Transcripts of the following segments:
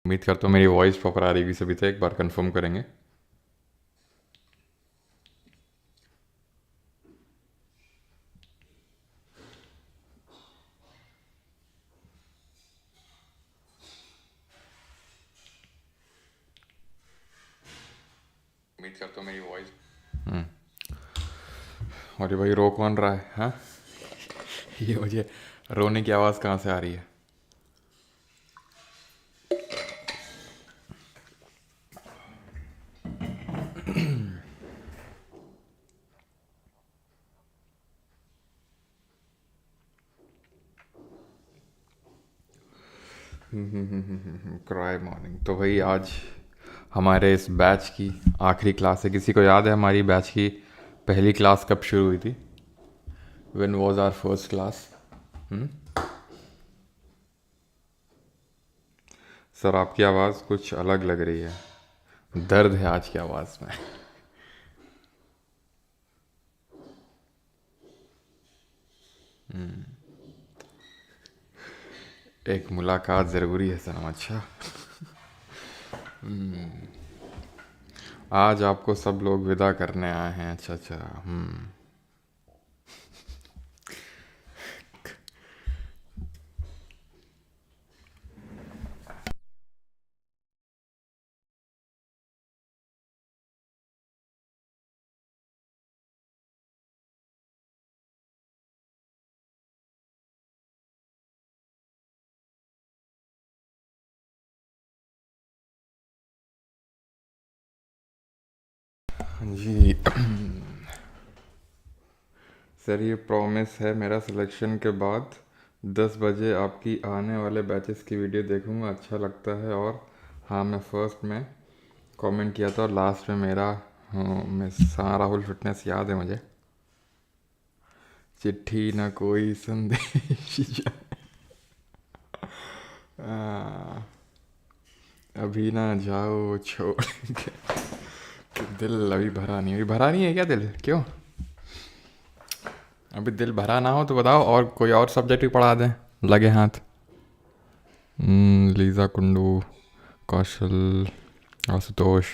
उम्मीद करता हूँ मेरी वॉइस प्रॉपर आ रही होगी सभी, तो एक बार कंफर्म करेंगे। उम्मीद करता हूँ मेरी वॉइस। और ये भाई रो कौन रहा है? हाँ, ये मुझे रोने की आवाज़ कहाँ से आ रही है? Cry morning. तो भाई आज हमारे इस बैच की आखिरी क्लास है। किसी को याद है हमारी बैच की पहली क्लास कब शुरू हुई थी? When was our first class? Sir आपकी आवाज़ कुछ अलग लग रही है, दर्द है आज की आवाज़ में। एक मुलाकात ज़रूरी है सनम। अच्छा, आज आपको सब लोग विदा करने आए हैं। अच्छा अच्छा। जी सर, ये प्रॉमिस है मेरा सिलेक्शन के बाद 10 बजे आपकी आने वाले बैचेस की वीडियो देखूंगा। अच्छा लगता है। और हाँ, मैं फर्स्ट में कमेंट किया था और लास्ट में मेरा, हाँ, मैं राहुल फिटनेस याद है मुझे। चिट्ठी ना कोई संदेश आ, अभी ना जाओ छोड़ के। दिल अभी भरा नहीं, अभी भरा नहीं है क्या दिल? क्यों? अभी दिल भरा ना हो तो बताओ, और कोई और सब्जेक्ट भी पढ़ा दें, लगे हाथ। लीजा कुंडू, कौशल, आशुतोष।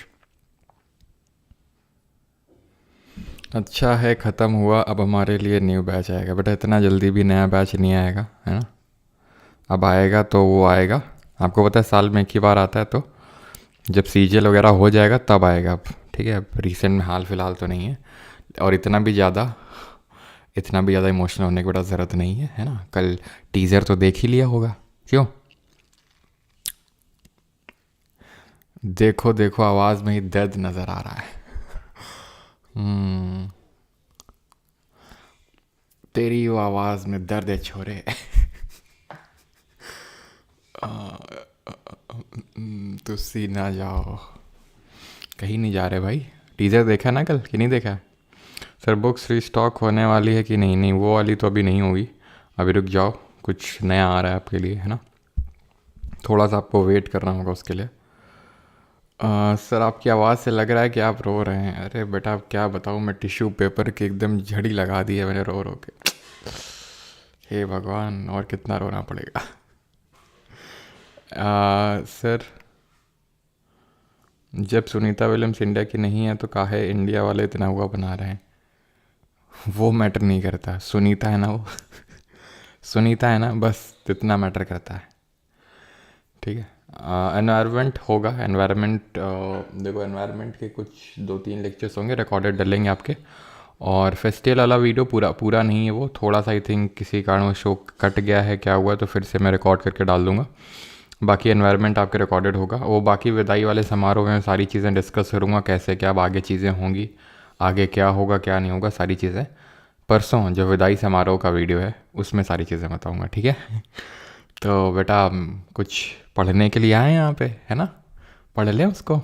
अच्छा है, ख़त्म हुआ। अब हमारे लिए न्यू बैच आएगा। बेटा इतना जल्दी भी नया बैच नहीं आएगा, है ना। अब आएगा तो वो आएगा, आपको पता है साल में एक ही बार आता है। तो जब सीजीएल वगैरह हो जाएगा तब आएगा। अब ठीक है, अब रिसेंट में हाल फिलहाल तो नहीं है। और इतना भी ज़्यादा इमोशनल होने की बेटा ज़रूरत नहीं है, है ना। कल टीज़र तो देख ही लिया होगा, क्यों? देखो देखो, आवाज़ में ही दर्द नज़र आ रहा है। हम्म, तेरी वो आवाज़ में दर्द है छोरे। तुसी ना जाओ। कहीं नहीं जा रहे भाई। टीज़र देखा ना कल कि नहीं देखा? सर बुक्स रीस्टॉक होने वाली है कि नहीं? नहीं, वो वाली तो अभी नहीं होगी। अभी रुक जाओ, कुछ नया आ रहा है आपके लिए, है ना। थोड़ा सा आपको वेट करना होगा उसके लिए। सर आपकी आवाज़ से लग रहा है कि आप रो रहे हैं। अरे बेटा अब क्या बताऊँ, मैं टिश्यू पेपर की एकदम झड़ी लगा दी है मैंने रो रो के। हे भगवान, और कितना रोना पड़ेगा। सर, जब सुनीता विलियम्स इंडिया की नहीं है तो काहे इंडिया वाले इतना हुआ बना रहे हैं? वो मैटर नहीं करता, सुनीता है ना वो। सुनीता है ना, बस इतना मैटर करता है। ठीक है। एनवायरनमेंट होगा, एनवायरनमेंट। देखो, एनवायरनमेंट के कुछ 2-3 लेक्चर्स होंगे, रिकॉर्डेड डलेंगे आपके। और फेस्टिवल वाला वीडियो पूरा पूरा नहीं है वो, थोड़ा सा आई थिंक किसी कारण शो कट गया है, क्या हुआ, तो फिर से मैं रिकॉर्ड करके डाल दूंगा। बाकी एनवायरनमेंट आपके रिकॉर्डेड होगा। वो बाकी विदाई वाले समारोह में सारी चीज़ें डिस्कस करूँगा, कैसे क्या अब आगे चीज़ें होंगी, आगे क्या होगा क्या नहीं होगा, सारी चीज़ें परसों जो विदाई समारोह का वीडियो है उसमें सारी चीज़ें बताऊँगा, ठीक है। तो बेटा कुछ पढ़ने के लिए आए हैं यहाँ पे, है ना। पढ़ लें उसको,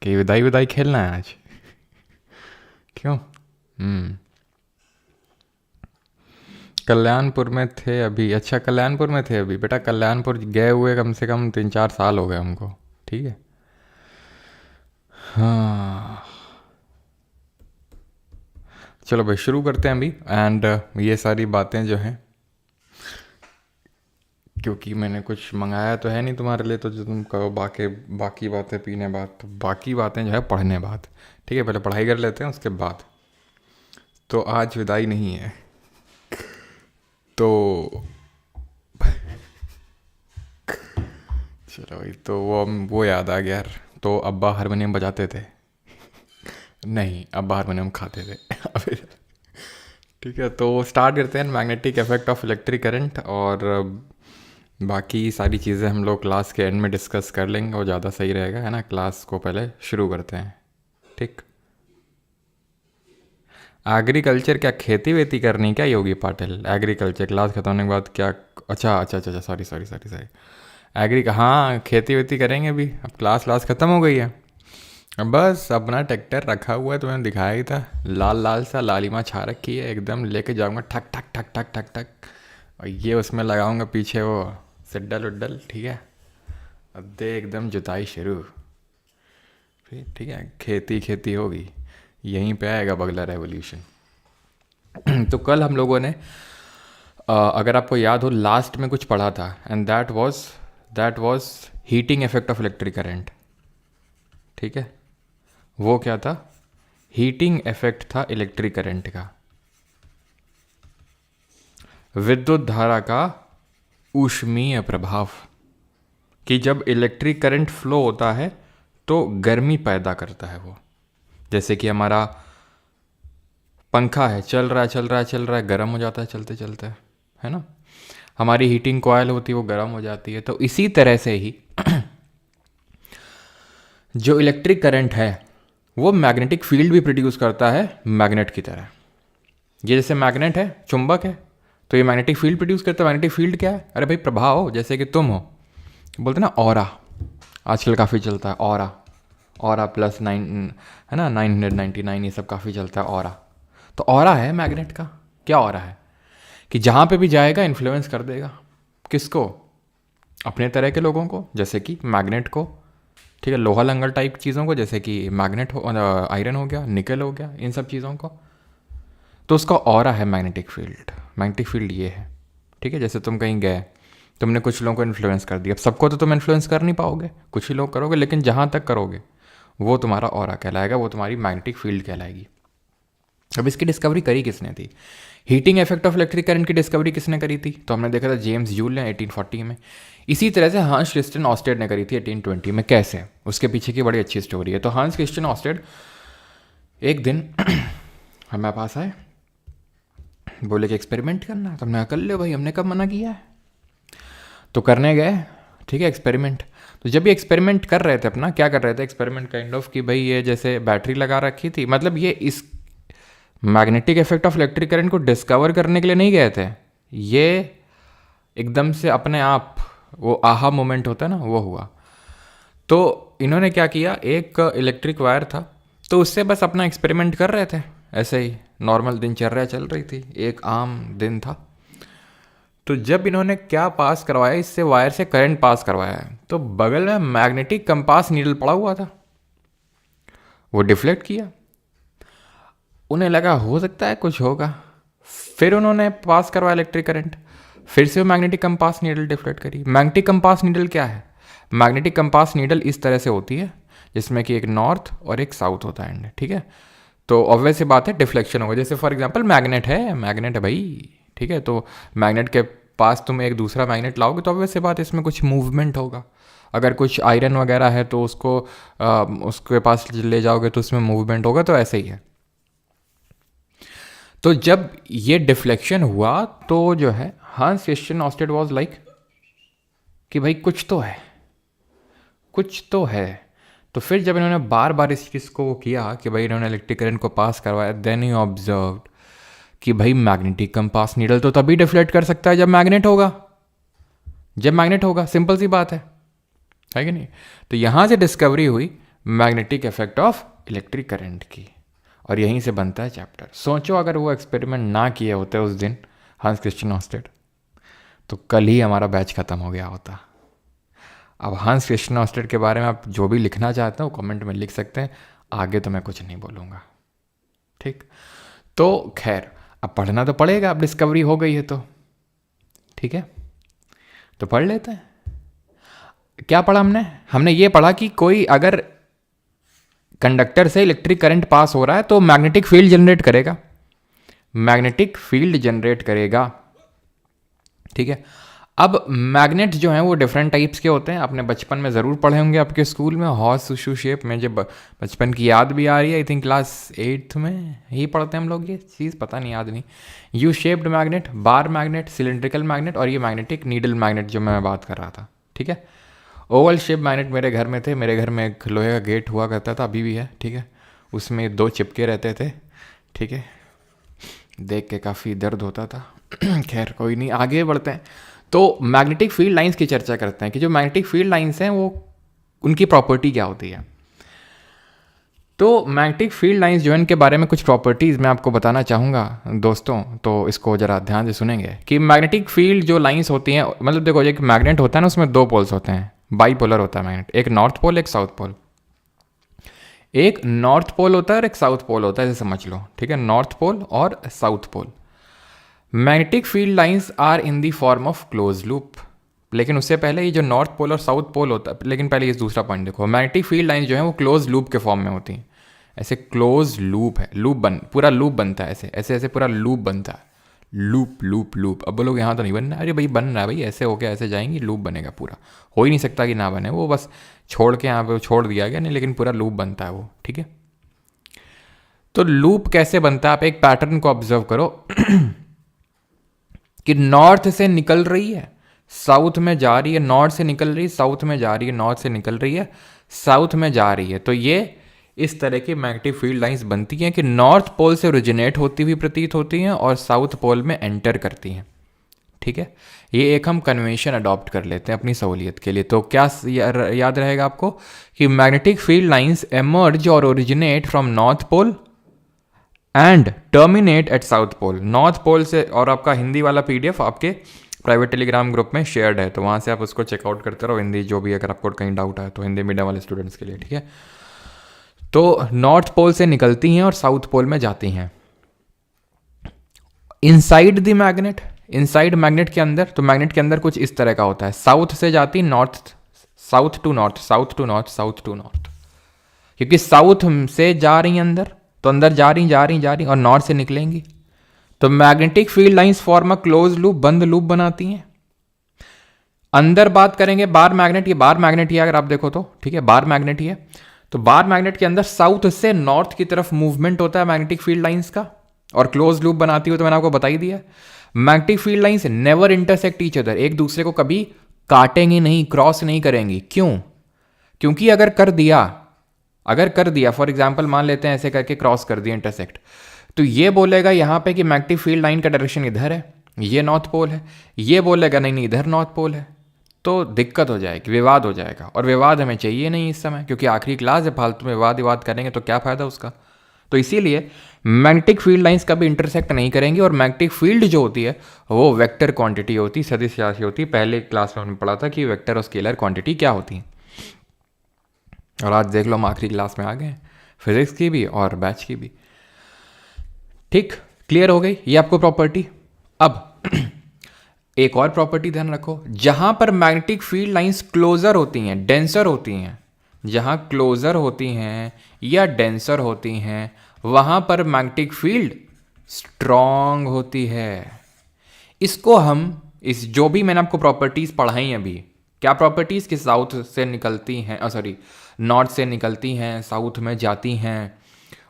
कि विदाई विदाई खेलना है आज, क्यों? कल्याणपुर में थे अभी? अच्छा, कल्याणपुर में थे अभी। बेटा कल्याणपुर गए हुए कम से कम 3-4 साल हो गए हमको, ठीक है। हाँ, चलो भाई शुरू करते हैं अभी। एंड ये सारी बातें जो हैं क्योंकि मैंने कुछ मंगाया तो है नहीं तुम्हारे लिए, तो जो तुम कहो बाकी बाकी बातें पीने बाद, तो बाकी बातें जो है पढ़ने बाद। ठीक है, पहले पढ़ाई कर लेते हैं उसके बाद। तो आज विदाई नहीं है, तो चलो भाई, तो वो याद आ गया यार। तो अब्बा हारमोनियम बजाते थे, नहीं अब्बा हारमोनियम खाते थे। अबे, ठीक है, तो स्टार्ट करते हैं magnetic effect of electric current, और बाकी सारी चीज़ें हम लोग क्लास के एंड में डिस्कस कर लेंगे, वो ज़्यादा सही रहेगा, है ना। क्लास को पहले शुरू करते हैं, ठीक। एग्रीकल्चर क्या खेती वेती करनी क्या योगी पाटिल? एग्रीकल्चर क्लास खत्म होने के बाद क्या? अच्छा अच्छा अच्छा, सॉरी सॉरी सॉरी सॉरी। हाँ खेती वेती करेंगे अभी, अब क्लास ख़त्म हो गई है। अब बस अपना ट्रैक्टर रखा हुआ है, तुम्हें दिखाया ही था, लाल लाल सा लालिमा छा रखी है एकदम, लेके जाऊंगा ठक ठक ठक ठक ठक ठक, और ये उसमें लगाऊंगा पीछे वो सिड्डल उड्डल, ठीक है। अब दे एकदम जुताई शुरू, फिर ठीक है, खेती खेती होगी, यहीं पे आएगा बगला रेवोल्यूशन। तो कल हम लोगों ने अगर आपको याद हो लास्ट में कुछ पढ़ा था, and that was heating effect of electric current, ठीक है। वो क्या था? हीटिंग इफेक्ट था इलेक्ट्रिक करंट का, विद्युत धारा का ऊष्मीय प्रभाव, कि जब इलेक्ट्रिक करंट फ्लो होता है तो गर्मी पैदा करता है वो। जैसे कि हमारा पंखा है, चल रहा है, गर्म हो जाता है चलते चलते, है ना। हमारी हीटिंग कॉयल होती है, वो गर्म हो जाती है। तो इसी तरह से ही जो इलेक्ट्रिक करंट है वो मैग्नेटिक फील्ड भी प्रोड्यूस करता है मैग्नेट की तरह। ये जैसे मैग्नेट है, चुंबक है, तो ये मैग्नेटिक फील्ड प्रोड्यूस करता है। मैग्नेटिक फील्ड क्या है? अरे भाई प्रभाव, जैसे कि तुम हो, बोलते ना ऑरा, आजकल काफ़ी चलता है ऑरा प्लस 9, है ना, 999, ये सब काफ़ी चलता है ऑरा। तो ऑरा है मैग्नेट का। क्या ऑरा है? कि जहाँ पे भी जाएगा इन्फ्लुएंस कर देगा। किसको? अपने तरह के लोगों को, जैसे कि मैग्नेट को, ठीक है, लोहा लंगड़ टाइप चीज़ों को, जैसे कि मैग्नेट हो, आयरन हो गया, निकल हो गया, इन सब चीज़ों को। तो उसका ऑरा है मैग्नेटिक फील्ड। मैग्नेटिक फील्ड ये है, ठीक है। जैसे तुम कहीं गए, तुमने कुछ लोगों को इन्फ्लुएंस कर दिया, अब सबको तो तुम इन्फ्लुएंस कर नहीं पाओगे, कुछ ही लोग करोगे, लेकिन जहाँ तक करोगे वो तुम्हारा ऑरा कहलाएगा, वो तुम्हारी मैग्नेटिक फील्ड कहलाएगी। अब इसकी डिस्कवरी करी किसने थी? Heating effect of electric current की डिस्कवरी किसने करी थी? तो हमने देखा था जेम्स जूल ने 1840 में। इसी तरह से हांस क्रिस्टियन ऑस्टेड ने करी थी 1820 में। कैसे? उसके पीछे की बड़ी अच्छी स्टोरी है। तो हांस क्रिस्टियन ऑस्टेड एक दिन हमारे पास आए, बोले कि एक्सपेरिमेंट करना है। तो हमने कहा कर लो भाई, हमने कब मना किया है। तो करने गए, ठीक है, एक्सपेरिमेंट। तो जब ये एक्सपेरिमेंट कर रहे थे, अपना क्या कर रहे थे, एक्सपेरिमेंट काइंड ऑफ, कि भाई ये जैसे बैटरी लगा रखी थी, मतलब ये इस magnetic effect of electric current को डिस्कवर करने के लिए नहीं गए थे। ये एकदम से अपने आप वो आहा मोमेंट होता है ना, वो हुआ। तो इन्होंने क्या किया, एक इलेक्ट्रिक वायर था, तो उससे बस अपना एक्सपेरिमेंट कर रहे थे, ऐसे ही नॉर्मल दिनचर्या चल रही थी, एक आम दिन था। तो जब इन्होंने क्या पास करवाया, इससे वायर से करंट पास करवाया है, तो बगल में मैग्नेटिक कंपास नीडल पड़ा हुआ था, वो डिफ्लेक्ट किया। उन्हें लगा हो सकता है कुछ होगा, फिर उन्होंने पास करवाया इलेक्ट्रिक करंट, फिर से वो मैग्नेटिक कंपास नीडल डिफ्लेक्ट करी। मैग्नेटिक कंपास नीडल क्या है? मैग्नेटिक कंपास नीडल इस तरह से होती है, जिसमें कि एक नॉर्थ और एक साउथ होता है एंड, ठीक है। तो ऑब्वियस सी बात है डिफ्लेक्शन होगा। जैसे फॉर एग्जांपल मैग्नेट है भाई, ठीक है। तो मैग्नेट के पास तुम एक दूसरा मैग्नेट लाओगे तो ऑब्वियस सी बात है इसमें कुछ मूवमेंट होगा। अगर कुछ आयरन वगैरह है तो उसको उसके पास ले जाओगे तो उसमें मूवमेंट होगा। तो ऐसे ही है। तो जब ये डिफ्लेक्शन हुआ तो जो है हांस क्रिस्टियन ऑस्टेड वाज लाइक कि भाई कुछ तो है, कुछ तो है। तो फिर जब इन्होंने बार बार इस चीज़ को किया कि भाई इन्होंने इलेक्ट्रिक करंट को पास करवाया, देन ही ऑब्जर्व कि भाई मैग्नेटिक कंपास नीडल तो तभी डिफ्लेक्ट कर सकता है जब मैग्नेट होगा, जब मैग्नेट होगा, सिंपल सी बात है कि नहीं। तो यहाँ से डिस्कवरी हुई magnetic effect of electric current की, और यहीं से बनता है चैप्टर। सोचो अगर वो एक्सपेरिमेंट ना किए होते उस दिन हांस क्रिस्टियन ऑस्टेड, तो कल ही हमारा बैच ख़त्म हो गया होता। अब हांस क्रिस्टियन ऑस्टेड के बारे में आप जो भी लिखना चाहते हो कमेंट में लिख सकते हैं, आगे तो मैं कुछ नहीं बोलूँगा, ठीक। तो खैर अब पढ़ना तो पड़ेगा, अब डिस्कवरी हो गई है तो ठीक है। तो पढ़ लेते हैं। क्या पढ़ा हमने? हमने ये पढ़ा कि कोई अगर कंडक्टर से इलेक्ट्रिक करंट पास हो रहा है तो मैग्नेटिक फील्ड जनरेट करेगा, मैग्नेटिक फील्ड जनरेट करेगा। ठीक है। अब मैग्नेट जो हैं वो डिफरेंट टाइप्स के होते हैं, आपने बचपन में ज़रूर पढ़े होंगे आपके स्कूल में, हॉर्स शू शेप में। जब बचपन की याद भी आ रही है, आई थिंक क्लास 8th में ही पढ़ते हैं हम लोग ये चीज़, पता नहीं, याद नहीं। U shaped magnet, bar magnet, cylindrical magnet और ये मैग्नेटिक नीडल मैग्नेट जो मैं बात कर रहा था। ठीक है। ओवल शेप मैग्नेट मेरे घर में थे, मेरे घर में एक लोहे का गेट हुआ करता था, अभी भी है। ठीक है। उसमें 2 चिपके रहते थे। ठीक है। देख के काफ़ी दर्द होता था। खैर कोई नहीं, आगे बढ़ते हैं। तो मैग्नेटिक फील्ड लाइंस की चर्चा करते हैं कि जो मैग्नेटिक फील्ड लाइंस हैं वो उनकी प्रॉपर्टी क्या होती है। तो मैग्नेटिक फील्ड लाइंस जो है इनके बारे में कुछ प्रॉपर्टीज़ मैं आपको बताना चाहूँगा दोस्तों, तो इसको ज़रा ध्यान से सुनेंगे कि मैग्नेटिक फील्ड जो लाइंस होती हैं, मतलब देखो एक मैग्नेट होता है ना, उसमें 2 पोल्स होते हैं, बाईपोलर होता है मैग्नेट, एक नॉर्थ पोल एक साउथ पोल। एक नॉर्थ पोल होता है और एक साउथ पोल होता है, ऐसे समझ लो। ठीक है। नॉर्थ पोल और south pole. Magnetic field lines are in the form of close loop. लेकिन उससे पहले ये जो नॉर्थ पोल और साउथ पोल होता है, लेकिन पहले ये दूसरा पॉइंट देखो, मैग्नेटिक फील्ड लाइंस जो है वो क्लोज लूप के फॉर्म में होती हैं। ऐसे क्लोज लूप है, पूरा लूप बनता है, ऐसे ऐसे ऐसे पूरा लूप बनता है, लूप लूप लूप। अब बोलोगे यहाँ तो नहीं बनना, अरे भाई बन रहा है भाई, ऐसे होके ऐसे जाएंगे, लूप बनेगा पूरा। हो ही नहीं सकता कि ना बने, वो बस छोड़ के यहाँ पे छोड़ दिया गया, नहीं, लेकिन पूरा लूप बनता है वो। ठीक है। तो लूप कैसे बनता है, आप एक पैटर्न को ऑब्जर्व करो कि नॉर्थ से निकल रही है, साउथ में जा रही है, नॉर्थ से निकल रही है, साउथ में जा रही है, नॉर्थ से निकल रही है, साउथ में जा रही है। तो ये इस तरह की मैग्नेटिक फील्ड लाइंस बनती हैं कि नॉर्थ पोल से ओरिजिनेट होती हुई प्रतीत होती हैं और साउथ पोल में एंटर करती हैं। ठीक है। ये एक हम कन्वेंशन अडॉप्ट कर लेते हैं अपनी सहूलियत के लिए। तो क्या याद रहेगा आपको कि मैग्नेटिक फील्ड लाइंस एमर्ज और originate from north pole and terminate at south pole. North pole से, और आपका हिंदी वाला PDF आपके प्राइवेट टेलीग्राम ग्रुप में शेयर्ड है, तो वहाँ से आप उसको चेकआउट करते रहो, हिंदी जो भी, अगर आपको कहीं डाउट आए तो, हिंदी मीडियम वाले स्टूडेंट्स के लिए। ठीक है। तो नॉर्थ पोल से निकलती हैं और साउथ पोल में जाती हैं। Inside the magnet, inside magnet के अंदर, तो मैग्नेट के अंदर कुछ इस तरह का होता है, साउथ से जाती north, south to north, south to north, south to north, क्योंकि साउथ से जा रही अंदर, तो अंदर जा रही और नॉर्थ से निकलेंगी। तो magnetic field lines form a close loop, बंद लूप बनाती हैं। अंदर बात करेंगे बार मैग्नेट, ये बार मैग्नेट ही है अगर आप देखो तो। ठीक है। बार मैग्नेट ही है। तो बार मैग्नेट के अंदर साउथ से नॉर्थ की तरफ मूवमेंट होता है मैग्नेटिक फील्ड लाइंस का, और क्लोज लूप बनाती हो, तो मैंने आपको बता ही दिया। Magnetic field lines never intersect each other, एक दूसरे को कभी काटेंगी नहीं, क्रॉस नहीं करेंगी। क्यों? क्योंकि अगर कर दिया फॉर एग्जाम्पल मान लेते हैं ऐसे करके क्रॉस कर दिया इंटरसेक्ट, तो ये बोलेगा यहाँ पे कि मैग्नेटिक फील्ड लाइन का डायरेक्शन इधर है, ये नॉर्थ पोल है, ये बोलेगा नहीं इधर नॉर्थ पोल है, तो दिक्कत हो जाएगी, विवाद हो जाएगा। और विवाद हमें चाहिए नहीं इस समय, क्योंकि आखिरी क्लास है, फालतू में विवाद करेंगे तो क्या फ़ायदा उसका। तो इसीलिए मैग्नेटिक फील्ड लाइंस कभी इंटरसेक्ट नहीं करेंगी। और मैग्नेटिक फील्ड जो होती है वो वेक्टर क्वांटिटी होती है, सदिश राशि होती है। पहले क्लास में हमने पढ़ा था कि वेक्टर और स्केलर क्वांटिटी क्या होती है, और आज देख लो हम आखिरी क्लास में आ गए, फिजिक्स की भी और बैच की भी। ठीक, क्लियर हो गई ये आपको प्रॉपर्टी। अब एक और प्रॉपर्टी ध्यान रखो, जहां पर मैग्नेटिक फील्ड लाइंस क्लोजर होती हैं, डेंसर होती हैं, जहां क्लोजर होती हैं या डेंसर होती हैं, वहां पर मैग्नेटिक फील्ड स्ट्रॉन्ग होती है। इसको हम, इस जो भी मैंने आपको प्रॉपर्टीज पढ़ाई अभी, क्या प्रॉपर्टीज कि साउथ से निकलती हैं, नॉर्थ से निकलती हैं, साउथ में जाती हैं,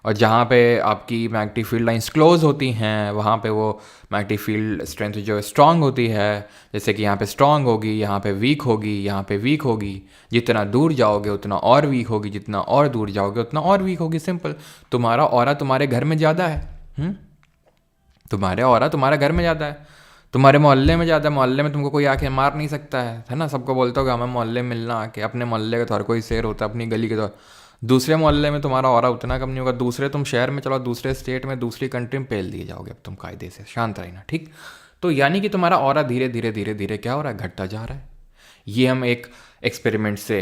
और जहाँ पे आपकी मैग्नेटिक फील्ड लाइंस क्लोज होती हैं वहाँ पे वो मैग्नेटिक फील्ड स्ट्रेंथ जो है स्ट्रांग होती है। जैसे कि यहाँ पे स्ट्रांग होगी, यहाँ पे वीक होगी, यहाँ पे वीक होगी। जितना दूर जाओगे उतना और वीक होगी, जितना और दूर जाओगे उतना और वीक होगी। सिंपल। तुम्हारा ऑरा तुम्हारे घर में ज़्यादा है, तुम्हारे ऑरा तुम्हारे घर में ज़्यादा है, तुम्हारे मोहल्ले में ज़्यादा है। मोहल्ले में तुमको कोई आके मार नहीं सकता है ना। सबको बोलते हो कि हमें मोहल्ले में मिलना आके, अपने मोहल्ले का तो हर कोई शेर होता है, अपनी गली के तो। दूसरे मोहल्ले में तुम्हारा ऑरा उतना कम नहीं होगा। दूसरे तुम शहर में चलो, दूसरे स्टेट में, दूसरी कंट्री में पेल दिए जाओगे। अब तुम कायदे से शांत रहना, ठीक। तो यानी कि तुम्हारा ऑरा धीरे धीरे धीरे धीरे क्या हो रहा है, घटता जा रहा है। ये हम एक एक्सपेरिमेंट से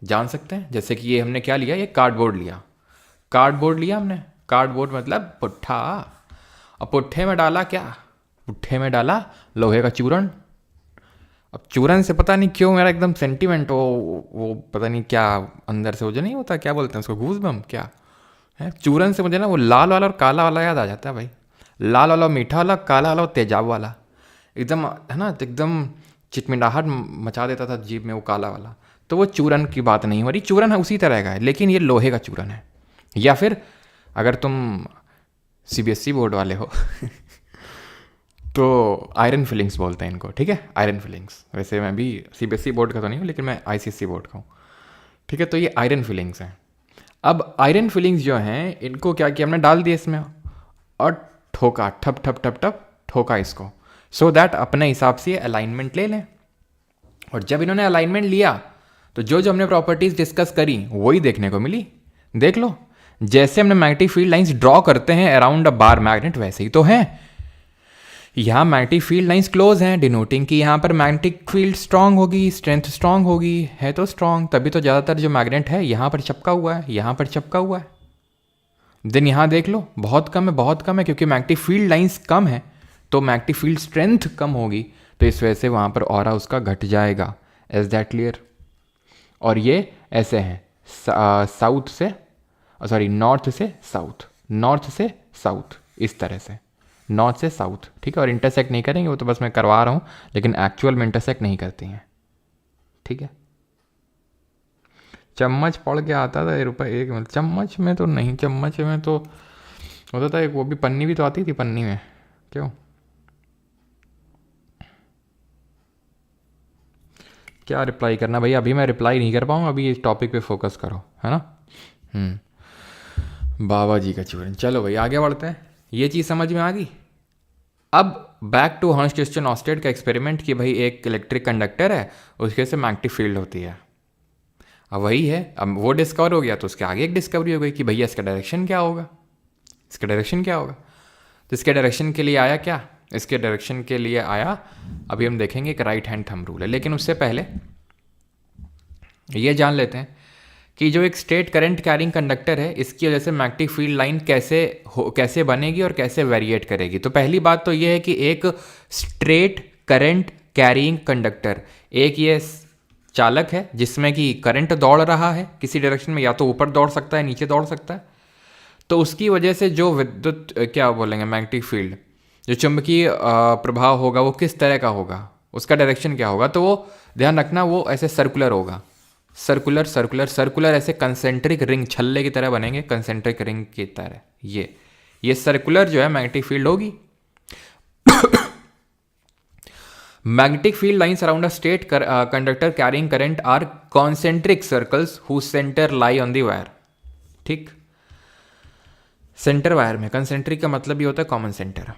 जान सकते हैं। जैसे कि ये हमने क्या लिया, ये कार्डबोर्ड लिया हमने। कार्डबोर्ड मतलब पुट्ठा, और पुट्ठे में डाला क्या, पुट्ठे में डाला लोहे का चूर्ण, अब चूरन से पता नहीं क्यों मेरा एकदम सेंटीमेंट वो पता नहीं क्या अंदर से, वो जो नहीं होता, क्या बोलते हैं उसको, गूज बम क्या है, चूरन से मुझे ना वो लाल वाला और काला वाला याद आ जाता है भाई। लाल वाला मीठा वाला, काला वाला तेजाब वाला, एकदम है ना, एकदम चिटमिटाहट मचा देता था जीभ में वो काला वाला। तो वो चूरन की बात नहीं हो रही, चूरन है उसी तरह का है, लेकिन ये लोहे का चूरन है। या फिर अगर तुम सीबीएसई बोर्ड वाले हो तो आयरन फिलिंग्स बोलते हैं इनको, ठीक है, आयरन फिलिंग्स। वैसे मैं भी सीबीएसई बोर्ड का तो नहीं हूँ, लेकिन मैं आईसीएसई बोर्ड का हूँ, ठीक है। तो ये आयरन फिलिंग्स हैं। अब आयरन फिलिंग्स जो हैं इनको क्या किया हमने, डाल दिया इसमें और ठोका, ठप ठप ठप ठप ठोका इसको, सो दैट अपने हिसाब से अलाइनमेंट ले लें। और जब इन्होंने अलाइनमेंट लिया तो जो जो हमने प्रॉपर्टीज डिस्कस करी वही देखने को मिली। देख लो, जैसे हमने मैग्नेटिक फील्ड लाइंस ड्रॉ करते हैं अराउंड अ बार मैग्नेट, वैसे ही तो है। यहाँ मैग्नेटिक फील्ड लाइंस क्लोज हैं, डिनोटिंग कि यहाँ पर मैग्नेटिक फील्ड स्ट्रांग होगी, स्ट्रेंथ स्ट्रांग होगी, है तो स्ट्रांग, तभी तो ज़्यादातर जो मैग्नेट है यहाँ पर चिपका हुआ है, यहाँ पर चिपका हुआ है। देन यहाँ देख लो, बहुत कम है, बहुत कम है, क्योंकि मैग्नेटिक फील्ड लाइंस कम है तो मैग्नेटिक फील्ड स्ट्रेंथ कम होगी, तो इस वजह से वहाँ पर ऑरा उसका घट जाएगा। Is that clear? और ये ऐसे हैं, साउथ से, सॉरी नॉर्थ से साउथ, नॉर्थ से साउथ, इस तरह से नॉर्थ से साउथ, ठीक है। और इंटरसेक्ट नहीं करेंगे, वो तो बस मैं करवा रहा हूँ, लेकिन एक्चुअल में इंटरसेक्ट नहीं करती हैं, ठीक है। चम्मच पड़ के आता था रुपये एक, मतलब चम्मच में तो नहीं, चम्मच में तो होता था एक, वो भी पन्नी भी तो आती थी, पन्नी में क्यों, क्या रिप्लाई करना भैया, अभी मैं रिप्लाई नहीं कर पाऊँगा, अभी इस टॉपिक पे फोकस करो, है ना। बाबा जी का चूरन। चलो भाई आगे बढ़ते हैं, ये चीज़ समझ में आ गई। अब बैक टू हर्स्ट क्रिश्चियन ऑस्टेड का एक्सपेरिमेंट कि भाई एक इलेक्ट्रिक कंडक्टर है, उसके से मैग्नेटिक फील्ड होती है। अब वही है, अब वो डिस्कवर हो गया तो उसके आगे एक डिस्कवरी हो गई कि भैया इसका डायरेक्शन क्या होगा, इसका डायरेक्शन क्या होगा। तो इसके डायरेक्शन के लिए आया क्या, इसके डायरेक्शन के लिए आया, अभी हम देखेंगे एक राइट हैंड थंब रूल है। लेकिन उससे पहले ये जान लेते हैं कि जो एक स्ट्रेट करंट कैरिंग कंडक्टर है, इसकी वजह से मैग्नेटिक फील्ड लाइन कैसे बनेगी और कैसे वेरिएट करेगी। तो पहली बात तो ये है कि एक स्ट्रेट करंट कैरिंग कंडक्टर, एक ये चालक है जिसमें कि करंट दौड़ रहा है किसी डायरेक्शन में, या तो ऊपर दौड़ सकता है, नीचे दौड़ सकता है। तो उसकी वजह से जो विद्युत क्या बोलेंगे, मैग्नेटिक फील्ड, जो चुंबकीय प्रभाव होगा वो किस तरह का होगा, उसका डायरेक्शन क्या होगा। तो वो ध्यान रखना, वो ऐसे सर्कुलर होगा, सर्कुलर सर्कुलर सर्कुलर, ऐसे कंसेंट्रिक रिंग, छल्ले की तरह बनेंगे, कंसेंट्रिक रिंग की तरह। ये सर्कुलर जो है मैग्नेटिक फील्ड होगी। Magnetic field lines around a straight conductor carrying current are concentric circles whose centre lie on the wire, ठीक। सेंटर वायर में कंसेंट्रिक का मतलब ये होता है कॉमन सेंटर।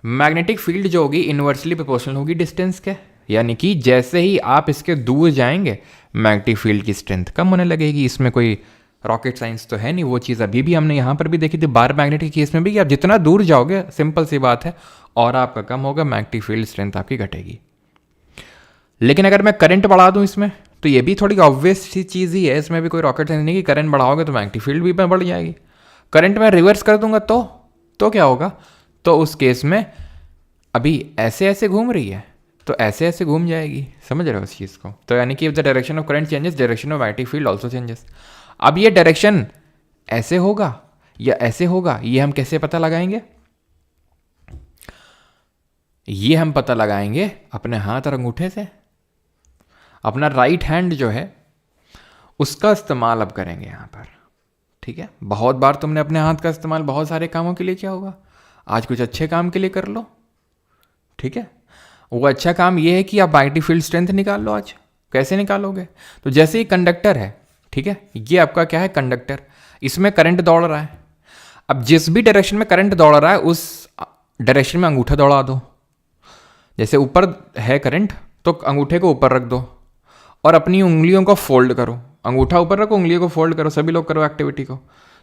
मैग्नेटिक फील्ड जो होगी इनवर्सली प्रोपोर्शनल होगी डिस्टेंस के, यानी कि जैसे ही आप इसके दूर जाएंगे मैग्नेटिक फील्ड की स्ट्रेंथ कम होने लगेगी। इसमें कोई रॉकेट साइंस तो है नहीं, वो चीज़ अभी भी हमने यहाँ पर भी देखी थी बार मैग्नेट के केस में भी, कि आप जितना दूर जाओगे, सिंपल सी बात है, और आपका कम होगा, मैग्नेटिक फील्ड स्ट्रेंथ आपकी घटेगी। लेकिन अगर मैं करंट बढ़ा दूँ इसमें, तो ये भी थोड़ी ऑब्वियस सी चीज़ ही है, इसमें भी कोई रॉकेट साइंस नहीं कि करंट बढ़ाओगे तो मैग्नेटिक फील्ड भी बढ़ जाएगी। करंट में रिवर्स कर दूंगा तो क्या होगा, तो उस केस में अभी ऐसे ऐसे घूम रही है तो ऐसे ऐसे घूम जाएगी, समझ रहे हो उस चीज़ को। तो यानी कि if the direction of current changes, direction of magnetic field also changes. अब ये डायरेक्शन ऐसे होगा या ऐसे होगा, ये हम कैसे पता लगाएंगे, ये हम पता लगाएंगे अपने हाथ और अंगूठे से। अपना राइट हैंड जो है उसका इस्तेमाल अब करेंगे यहाँ पर, ठीक है। बहुत बार तुमने अपने हाथ का इस्तेमाल बहुत सारे कामों के लिए किया होगा, आज कुछ अच्छे काम के लिए कर लो, ठीक है। वो अच्छा काम ये है कि आप मैग्नेटिक फील्ड स्ट्रेंथ निकाल लो। आज कैसे निकालोगे, तो जैसे ही कंडक्टर है, ठीक है, ये आपका क्या है, कंडक्टर, इसमें करंट दौड़ रहा है। अब जिस भी डायरेक्शन में करंट दौड़ रहा है उस डायरेक्शन में अंगूठा दौड़ा दो। जैसे ऊपर है करंट तो अंगूठे को ऊपर रख दो और अपनी उंगलियों को फोल्ड करो, अंगूठा ऊपर रखो, उंगलियों को फोल्ड करो, सभी लोग करो एक्टिविटी को।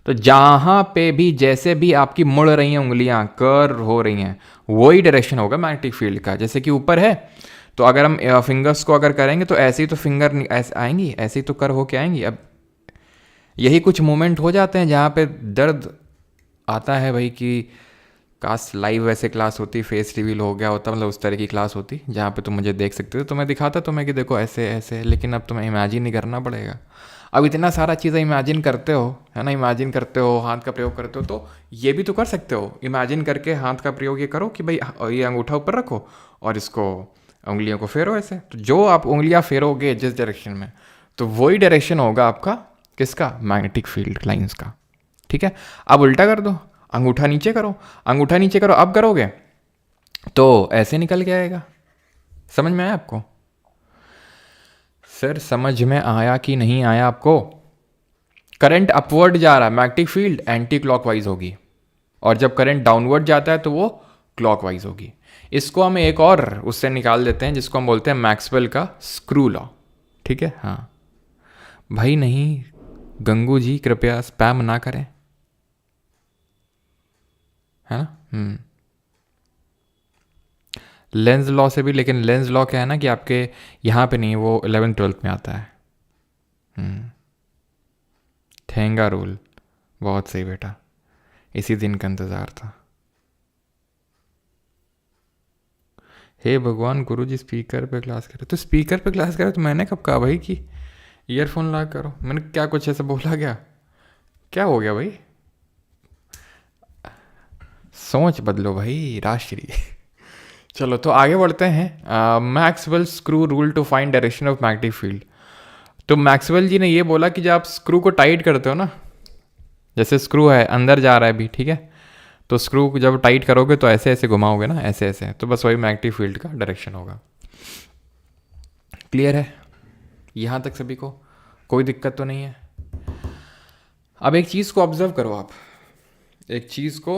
तो जहाँ पे भी जैसे भी आपकी मुड़ रही हैं उंगलियाँ, कर्व हो रही हैं, वही डायरेक्शन होगा मैग्नेटिक फील्ड का। जैसे कि ऊपर है तो अगर हम फिंगर्स को अगर करेंगे तो ऐसे ही तो फिंगर ऐसे आएंगी, ऐसे ही तो कर्व होके आएंगी। अब यही कुछ मोमेंट हो जाते हैं जहाँ पे दर्द आता है भाई कि काश लाइव वैसे क्लास होती, फेस रिवील हो गया होता, मतलब उस तरह की क्लास होती जहाँ पे तुम मुझे देख सकते थे, तो मैं दिखाता तुम्हें कि देखो ऐसे ऐसे, लेकिन अब तुम्हें इमेजिन ही करना पड़ेगा। अब इतना सारा चीज़ें इमेजिन करते हो, है ना, इमेजिन करते हो, हाथ का प्रयोग करते हो, तो ये भी तो कर सकते हो। इमेजिन करके हाथ का प्रयोग ये करो कि भाई ये अंगूठा ऊपर रखो और इसको उंगलियों को फेरो ऐसे, तो जो आप उंगलियां फेरोगे जिस डायरेक्शन में, तो वही डायरेक्शन होगा आपका किसका, मैग्नेटिक फील्ड लाइंस का। ठीक है, अब उल्टा कर दो, अंगूठा नीचे करो, अंगूठा नीचे करो, अब करोगे तो ऐसे निकल के आएगा। समझ में आया आपको? सर समझ में आया कि नहीं आया आपको? करंट अपवर्ड जा रहा है, मैग्नेटिक फील्ड एंटी क्लॉकवाइज होगी, और जब करंट डाउनवर्ड जाता है तो वो क्लॉकवाइज होगी। इसको हम एक और उससे निकाल देते हैं जिसको हम बोलते हैं मैक्सवेल का स्क्रू लॉ। ठीक है, हाँ भाई, नहीं गंगू जी कृपया स्पैम ना करें, है ना। लेंस लॉ से भी, लेकिन लेंस लॉ क्या है ना कि आपके यहाँ पे नहीं, वो 11th-12th में आता है। ठेंगा रूल, बहुत सही बेटा, इसी दिन का इंतज़ार था। हे भगवान, गुरुजी स्पीकर पे क्लास करे, तो स्पीकर पे क्लास करे तो मैंने कब कहा भाई कि ईयरफोन ला करो? मैंने क्या कुछ ऐसा बोला क्या? क्या हो गया भाई? सोच बदलो भाई राष्ट्रीय। चलो तो आगे बढ़ते हैं। Maxwell screw rule to find direction of magnetic field. तो मैक्सवेल जी ने ये बोला कि जब आप स्क्रू को टाइट करते हो ना, जैसे स्क्रू है अंदर जा रहा है अभी, ठीक है, तो स्क्रू को जब टाइट करोगे तो ऐसे ऐसे घुमाओगे ना, ऐसे ऐसे, तो बस वही मैग्नेटिक फील्ड का डायरेक्शन होगा। क्लियर है यहाँ तक सभी को? कोई दिक्कत तो नहीं है? अब एक चीज़ को ऑब्जर्व करो, आप एक चीज़ को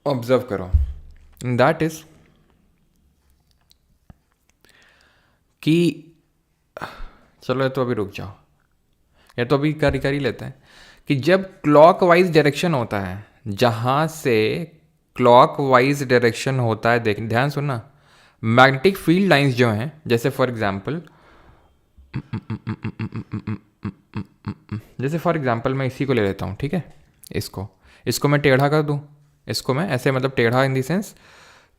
ऑब्जर्व करो, दैट इज कि चलो ये तो अभी रुक जाओ, ये तो अभी कर ही लेते हैं कि जब क्लॉकवाइज डायरेक्शन होता है, जहाँ से क्लॉकवाइज डायरेक्शन होता है, देख ध्यान सुनना, मैग्नेटिक फील्ड लाइंस जो हैं, जैसे फॉर एग्जांपल मैं इसी को ले लेता हूँ, ठीक है, इसको मैं टेढ़ा कर दूँ, इसको मैं ऐसे, मतलब टेढ़ा इन दी सेंस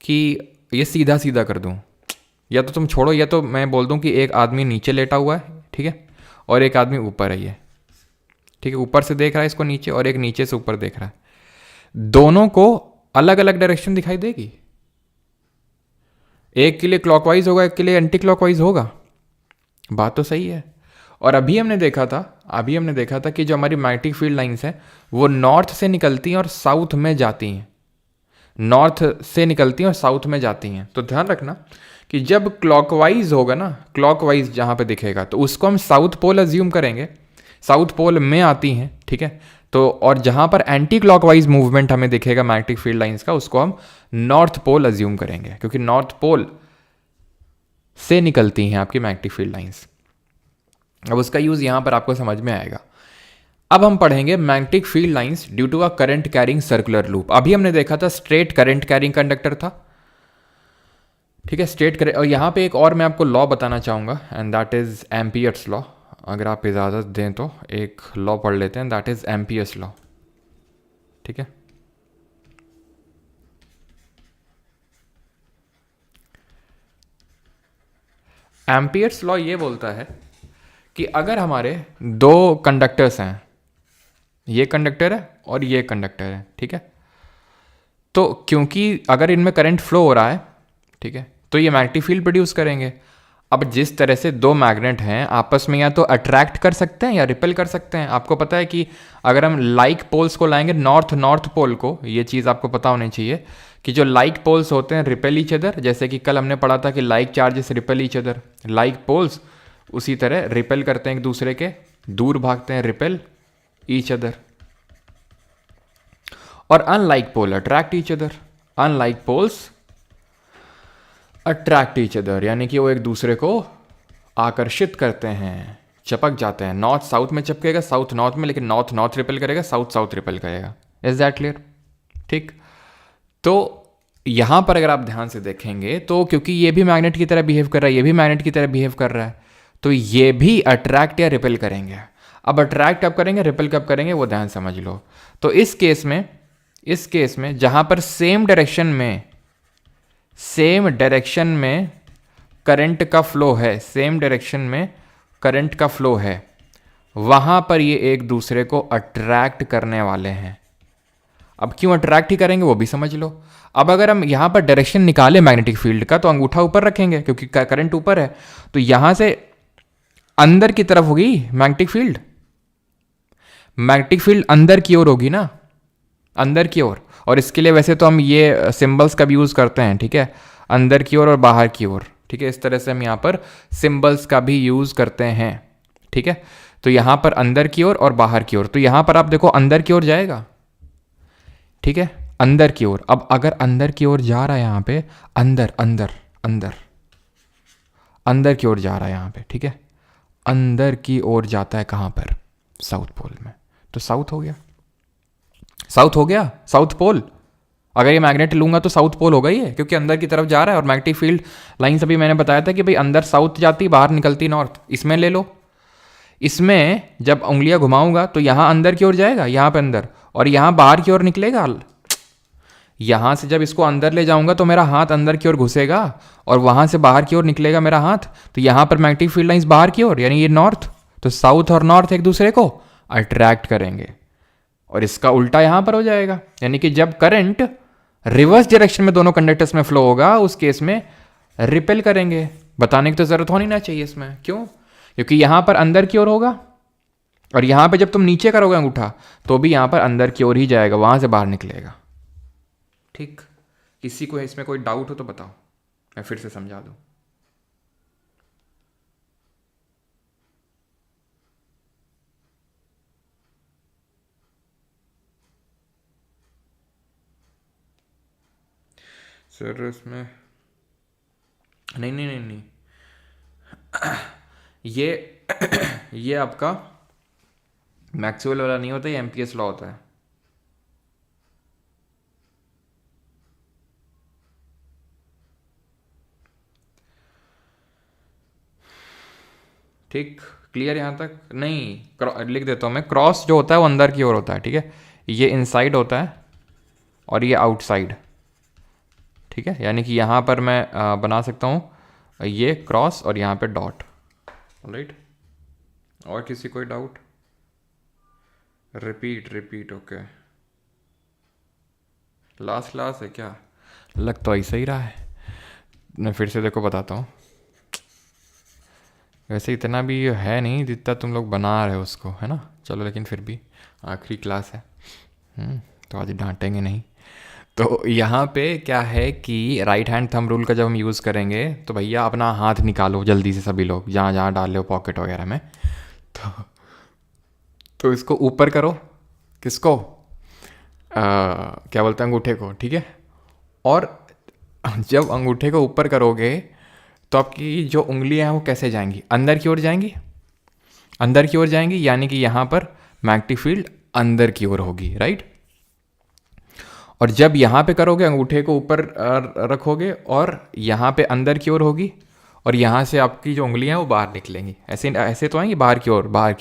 कि ये सीधा सीधा कर दूँ, या तो तुम छोड़ो, या तो मैं बोल दूँ कि एक आदमी नीचे लेटा हुआ है, ठीक है, और एक आदमी ऊपर है, ये ठीक है, ऊपर से देख रहा है इसको नीचे, और एक नीचे से ऊपर देख रहा है, दोनों को अलग अलग डायरेक्शन दिखाई देगी। एक के लिए क्लॉकवाइज होगा, एक के लिए एंटी क्लॉकवाइज होगा। बात तो सही है। और अभी हमने देखा था कि जो हमारी मैग्नेटिक फील्ड लाइंस हैं वो नॉर्थ से निकलती हैं और साउथ में जाती हैं, नॉर्थ से निकलती हैं और साउथ में जाती हैं। तो ध्यान रखना कि जब क्लॉकवाइज होगा ना, क्लॉकवाइज जहाँ पे दिखेगा तो उसको हम साउथ पोल अज्यूम करेंगे, साउथ पोल में आती हैं, ठीक है। तो और जहाँ पर एंटी क्लॉकवाइज मूवमेंट हमें दिखेगा मैग्नेटिक फील्ड लाइंस का, उसको हम नॉर्थ पोल अज्यूम करेंगे, क्योंकि नॉर्थ पोल से निकलती हैं आपकी मैग्नेटिक फील्ड लाइंस। अब उसका यूज़ यहाँ पर आपको समझ में आएगा। अब हम पढ़ेंगे magnetic field lines due to a current carrying circular loop. अभी हमने देखा था स्ट्रेट करंट कैरिंग कंडक्टर था, ठीक है, स्ट्रेट करंट। और यहाँ पे एक और मैं आपको लॉ बताना चाहूँगा, and that is Ampere's law. अगर आप इजाज़त दें तो एक लॉ पढ़ लेते हैं, दैट इज़ एम्पियर्स लॉ, ठीक है। एम्पियर्स लॉ ये बोलता है कि अगर हमारे दो कंडक्टर्स हैं, ये कंडक्टर है और ये कंडक्टर है, ठीक है, तो क्योंकि अगर इनमें करंट फ्लो हो रहा है, ठीक है, तो ये मैग्नेटिक फील्ड प्रोड्यूस करेंगे। अब जिस तरह से दो मैग्नेट हैं आपस में या तो अट्रैक्ट कर सकते हैं या रिपेल कर सकते हैं। आपको पता है कि अगर हम लाइक पोल्स को लाएंगे नॉर्थ पोल को, ये चीज़ आपको पता होनी चाहिए कि जो लाइक पोल्स होते हैं रिपेल ईच अदर, जैसे कि कल हमने पढ़ा था कि like charges repel each other, like poles उसी तरह रिपेल करते हैं एक दूसरे के, दूर भागते हैं, रिपेल ईच अदर। और unlike pole attract each other, unlike poles attract each other, यानी कि वो एक दूसरे को आकर्षित करते हैं, चपक जाते हैं। नॉर्थ साउथ में चपकेगा, साउथ नॉर्थ में, लेकिन नॉर्थ नॉर्थ रिपेल करेगा, साउथ साउथ रिपेल करेगा। Is that clear? ठीक। तो यहां पर अगर आप ध्यान से देखेंगे तो क्योंकि ये भी मैग्नेट की तरह बिहेव कर रहा है, ये भी मैग्नेट की तरह बिहेव कर रहा है, तो ये भी अट्रैक्ट या रिपेल करेंगे। अब अट्रैक्ट कब करेंगे, रिपेल कब करेंगे, वो ध्यान समझ लो। तो इस केस में इस केस में जहां पर सेम डायरेक्शन में करंट का फ्लो है, सेम डायरेक्शन में करंट का फ्लो है, वहां पर ये एक दूसरे को अट्रैक्ट करने वाले हैं। अब क्यों अट्रैक्ट ही करेंगे वो भी समझ लो। अब अगर हम यहां पर डायरेक्शन निकाले मैग्नेटिक फील्ड का, तो अंगूठा ऊपर रखेंगे क्योंकि करंट ऊपर है, तो यहां से अंदर की तरफ होगी मैग्नेटिक फील्ड। मैग्नेटिक फील्ड अंदर की ओर होगी ना, अंदर की ओर। और इसके लिए वैसे तो हम ये सिंबल्स का भी यूज करते हैं, ठीक है, अंदर की ओर और बाहर की ओर, ठीक है। इस तरह से हम यहाँ पर सिंबल्स का भी यूज करते हैं, ठीक है। तो यहाँ पर अंदर की ओर और बाहर की ओर, तो यहाँ पर आप देखो अंदर की ओर जाएगा, ठीक है, अंदर की ओर। अब अगर अंदर की ओर जा रहा है यहाँ पे, अंदर अंदर अंदर अंदर की ओर जा रहा है यहाँ पे, ठीक है, अंदर की ओर जाता है कहाँ पर, साउथ पोल में, तो साउथ हो गया, साउथ हो गया, साउथ पोल। अगर ये मैग्नेट लूंगा तो साउथ पोल होगा ही है, क्योंकि अंदर की तरफ जा रहा है। और मैग्नेटिक फील्ड लाइन्स अभी मैंने बताया था कि भाई अंदर साउथ जाती, बाहर निकलती नॉर्थ। इसमें ले लो, इसमें जब उंगलियां घुमाऊंगा तो यहाँ अंदर की ओर जाएगा, यहाँ पे अंदर, और यहाँ बाहर की ओर निकलेगा। यहाँ से जब इसको अंदर ले जाऊंगा तो मेरा हाथ अंदर की ओर घुसेगा और वहाँ से बाहर की ओर निकलेगा मेरा हाथ, तो यहाँ पर मैग्नेटिक फील्ड लाइन्स बाहर की ओर, यानी ये नॉर्थ। तो साउथ और नॉर्थ एक दूसरे को अट्रैक्ट करेंगे। और इसका उल्टा यहाँ पर हो जाएगा, यानी कि जब करंट रिवर्स डायरेक्शन में दोनों कंडक्टर्स में फ्लो होगा, उस केस में रिपेल करेंगे। बताने की तो जरूरत होनी ना चाहिए इसमें, क्यों? क्योंकि यहाँ पर अंदर की ओर होगा, और यहाँ पे जब तुम नीचे करोगे अंगूठा तो भी यहाँ पर अंदर की ओर ही जाएगा, वहां से बाहर निकलेगा। ठीक, किसी को इसमें कोई डाउट हो तो बताओ, मैं फिर से समझा दूं। सर इसमें नहीं नहीं नहीं नहीं ये आपका मैक्सवेल वाला नहीं होता, ये एमपीएस लॉ होता है। ठीक, क्लियर यहाँ तक? नहीं, लिख देता हूँ मैं। क्रॉस जो होता है वो अंदर की ओर होता है, ठीक है, ये इनसाइड होता है और ये आउटसाइड, ठीक है। यानी कि यहाँ पर मैं बना सकता हूँ ये क्रॉस और यहाँ पे डॉट, राइट। और किसी कोई डाउट? Repeat okay. लास्ट है क्या? लग तो ऐसा ही रहा है। मैं फिर से देखो बताता हूँ। वैसे इतना भी है नहीं जितना तुम लोग बना रहे हो उसको, है ना। चलो, लेकिन फिर भी आखिरी क्लास है, तो आज डांटेंगे नहीं। तो यहाँ पे क्या है कि राइट हैंड थंब रूल का जब हम यूज़ करेंगे तो भैया अपना हाथ निकालो जल्दी से, सभी लोग जहाँ जहाँ डाल रहे हो पॉकेट वगैरह में। तो इसको ऊपर करो, किसको? क्या बोलते हैं, अंगूठे को, ठीक है। और जब अंगूठे को ऊपर करोगे तो आपकी जो उंगलियां हैं वो कैसे जाएंगी? अंदर की ओर जाएंगी, अंदर की ओर जाएंगी, यानी कि यहाँ पर मैग्नेटिक फील्ड अंदर की ओर होगी, राइट। और जब यहाँ पे करोगे, अंगूठे को ऊपर रखोगे और यहाँ पे अंदर की ओर होगी, और यहाँ से आपकी जो उंगलियां हैं वो बाहर निकलेंगी, ऐसे तो आएंगी बाहर की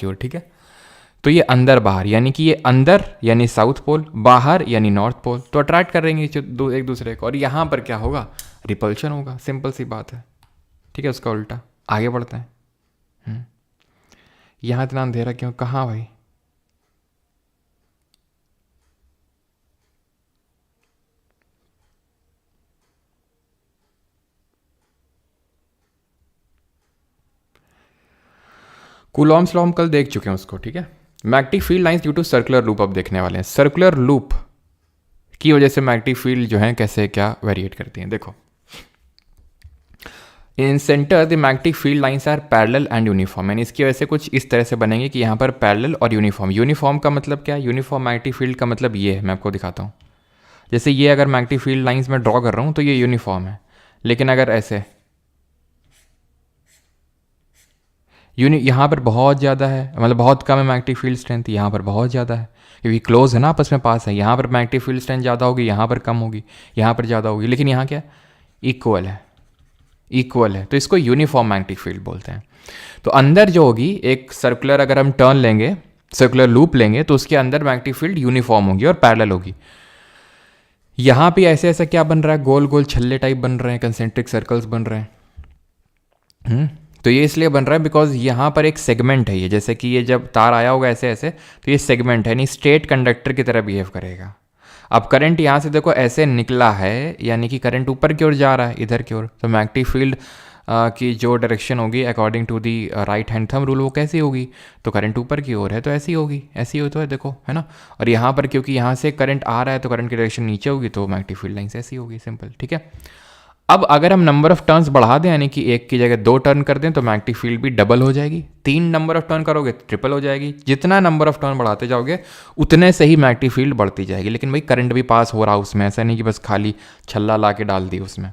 ओर, ठीक है। तो ये अंदर बाहर, यानी कि ये अंदर यानी साउथ पोल, बाहर यानी नॉर्थ पोल, तो अट्रैक्ट कर रहेंगे एक दूसरे को। और यहाँ पर क्या होगा? रिपल्शन होगा, सिंपल सी बात है, ठीक है। उसका उल्टा आगे बढ़ते हैं। यहाँ इतना अंधेरा क्यों? कहाँ भाई? कूलॉम्स लॉ हम कल देख चुके हैं उसको, ठीक है। Magnetic field lines due to circular loop अब देखने वाले हैं। सर्कुलर लूप की वजह से मैग्नेटिक फील्ड जो है कैसे क्या वेरिएट करती हैं, देखो। In center the magnetic field lines are parallel and uniform, यानी इसकी वजह से कुछ इस तरह से बनेंगे कि यहाँ पर पैरेलल और यूनिफॉर्म। यूनिफॉर्म का मतलब क्या है? यूनिफॉर्म मैग्नेटिक फील्ड का मतलब ये है, मैं आपको दिखाता हूँ। जैसे ये अगर मैग्नेटिक फील्ड लाइंस में ड्रॉ कर रहा हूँ तो ये यूनिफॉर्म है, लेकिन अगर ऐसे यहाँ पर बहुत ज़्यादा है, मतलब बहुत कम है मैग्नेटिक फील्ड स्ट्रेंथ, यहाँ पर बहुत ज़्यादा है, क्योंकि क्लोज है ना, आपस में पास है। यहाँ पर मैग्नेटिक फील्ड स्ट्रेंथ ज़्यादा होगी, यहाँ पर कम होगी, यहाँ पर ज़्यादा होगी, लेकिन यहाँ क्या? इक्वल है, तो इसको यूनिफॉर्म मैग्नेटिक फील्ड बोलते हैं। तो अंदर जो होगी एक सर्कुलर, अगर हम टर्न लेंगे, सर्कुलर लूप लेंगे, तो उसके अंदर मैग्नेटिक फील्ड यूनिफॉर्म होगी और पैरेलल होगी। यहाँ पे ऐसे ऐसे क्या बन रहा है, गोल गोल छल्ले टाइप बन रहे हैं, कंसेंट्रिक सर्कल्स बन रहे हैं। तो ये इसलिए बन रहा है बिकॉज यहाँ पर एक सेगमेंट है, ये जैसे कि ये जब तार आया होगा ऐसे ऐसे, तो ये सेगमेंट है, यानी स्ट्रेट कंडक्टर की तरह बिहेव करेगा। अब करंट यहाँ से देखो ऐसे निकला है, यानी कि करंट ऊपर की ओर जा रहा है, इधर की ओर। तो मैग्नेटिक फील्ड की जो डायरेक्शन होगी according to the right hand thumb rule, वो कैसी होगी, तो करंट ऊपर की ओर है तो ऐसी होगी, ऐसी हो तो है देखो, है ना। और यहाँ पर क्योंकि यहाँ से करंट आ रहा है तो करंट की डायरेक्शन नीचे होगी, तो मैग्नेटिक फील्ड लाइन्स ऐसी होगी, सिंपल, ठीक है। अब अगर हम नंबर ऑफ टर्न्स बढ़ा दें, यानी कि एक की जगह 2 टर्न कर दें, तो मैग्नेटिक फील्ड भी डबल हो जाएगी। 3 नंबर ऑफ टर्न करोगे तो ट्रिपल हो जाएगी। जितना नंबर ऑफ टर्न बढ़ाते जाओगे उतने से ही मैग्नेटिक फील्ड बढ़ती जाएगी। लेकिन भाई करंट भी पास हो रहा है उसमें, ऐसा नहीं कि बस खाली छल्ला ला के डाल दी उसमें।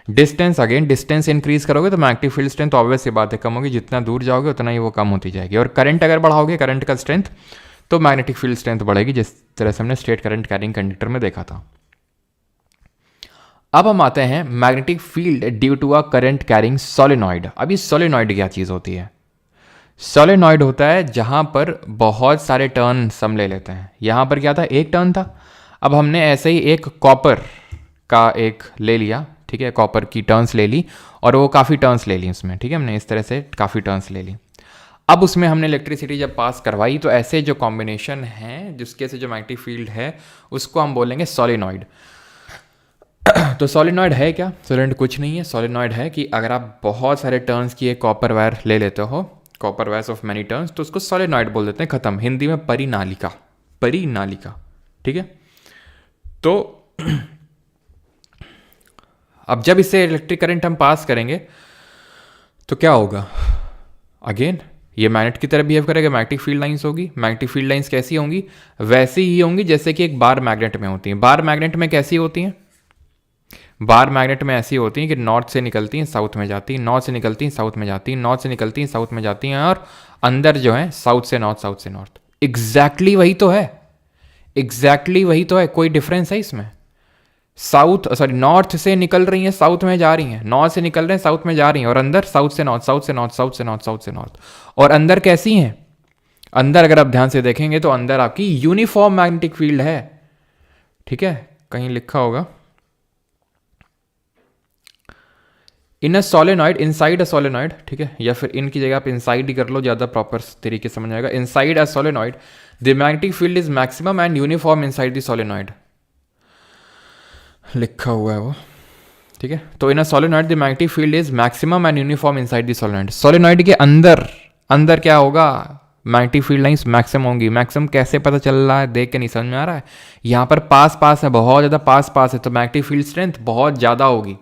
डिस्टेंस, अगेन डिस्टेंस इंक्रीज करोगे तो मैग्नेटिक फील्ड स्ट्रेंथ ऑब्वियस सी बात है कम होगी, जितना दूर जाओगे उतना ही वो कम होती जाएगी। और करंट अगर बढ़ाओगे, करंट का स्ट्रेंथ, तो मैग्नेटिक फील्ड स्ट्रेंथ बढ़ेगी, जिस तरह से हमने स्ट्रेट करंट कैरिंग कंडक्टर में देखा था। अब हम आते हैं magnetic field due to a current carrying solenoid. अभी सोलेनॉइड क्या चीज़ होती है? सोलेनॉइड होता है जहां पर बहुत सारे टर्न हम ले लेते हैं। यहां पर क्या था, एक टर्न था। अब हमने ऐसे ही एक कॉपर का एक ले लिया, ठीक है, कॉपर की टर्न्स ले ली, और वो काफ़ी टर्न्स ले ली उसमें, ठीक है, हमने इस तरह से काफ़ी टर्न्स ले ली। अब उसमें हमने इलेक्ट्रिसिटी जब पास करवाई, तो ऐसे जो कॉम्बिनेशन है जिसके से जो मैग्नेटिक फील्ड है उसको हम बोलेंगे सोलेनॉइड। तो सोलेनॉइड है क्या? सोलेनॉइड कुछ नहीं है। सोलेनॉइड है कि अगर आप बहुत सारे टर्न्स की एक कॉपर वायर ले लेते हो, copper wires of many turns, तो उसको सोलेनॉइड बोल देते हैं, खत्म। हिंदी में परिनालिका, परिनालिका, ठीक है। तो अब जब इससे इलेक्ट्रिक करंट हम पास करेंगे तो क्या होगा? अगेन ये मैग्नेट की तरह बिहेव करेगा, मैग्नेटिक फील्ड लाइंस होगी। मैग्नेटिक फील्ड लाइंस कैसी होंगी? वैसी ही होंगी जैसे कि एक बार मैग्नेट में होती हैं। बार मैग्नेट में कैसी होती हैं? बार मैग्नेट में ऐसी होती हैं कि नॉर्थ से निकलती हैं साउथ में जाती हैं, नॉर्थ से निकलती हैं साउथ में जाती हैं, नॉर्थ से निकलती हैं साउथ में जाती हैं, और अंदर जो है साउथ से नॉर्थ, साउथ से नॉर्थ। एग्जैक्टली वही तो है, एग्जैक्टली वही तो है। कोई डिफरेंस है इसमें? साउथ, सॉरी, नॉर्थ से निकल रही हैं साउथ में जा रही हैं, नॉर्थ से निकल रहे हैं साउथ में जा रही हैं, और अंदर साउथ से नॉर्थ, साउथ से नॉर्थ, साउथ से नॉर्थ, साउथ से नॉर्थ। और अंदर कैसी हैं? अंदर अगर आप ध्यान से देखेंगे तो अंदर आपकी यूनिफॉर्म मैग्नेटिक फील्ड है, ठीक है, कहीं लिखा होगा in a solenoid, inside a solenoid, ठीक है, या फिर इन की जगह आप इनसाइड ही कर लो, ज़्यादा प्रॉपर तरीके से समझ आएगा। Inside a solenoid the magnetic field is maximum and uniform inside the solenoid, लिखा हुआ है वो, ठीक है। तो in a solenoid the magnetic field is maximum and uniform inside the solenoid. Solenoid के अंदर, अंदर क्या होगा? मैग्नेटिक फील्ड लाइंस मैक्सिमम होंगी। मैक्सिमम कैसे पता चल रहा है? देख के नहीं समझ में आ रहा है? यहाँ पर पास पास है, बहुत ज़्यादा पास पास है, तो मैग्नेटिक फील्ड स्ट्रेंथ बहुत ज़्यादा होगी,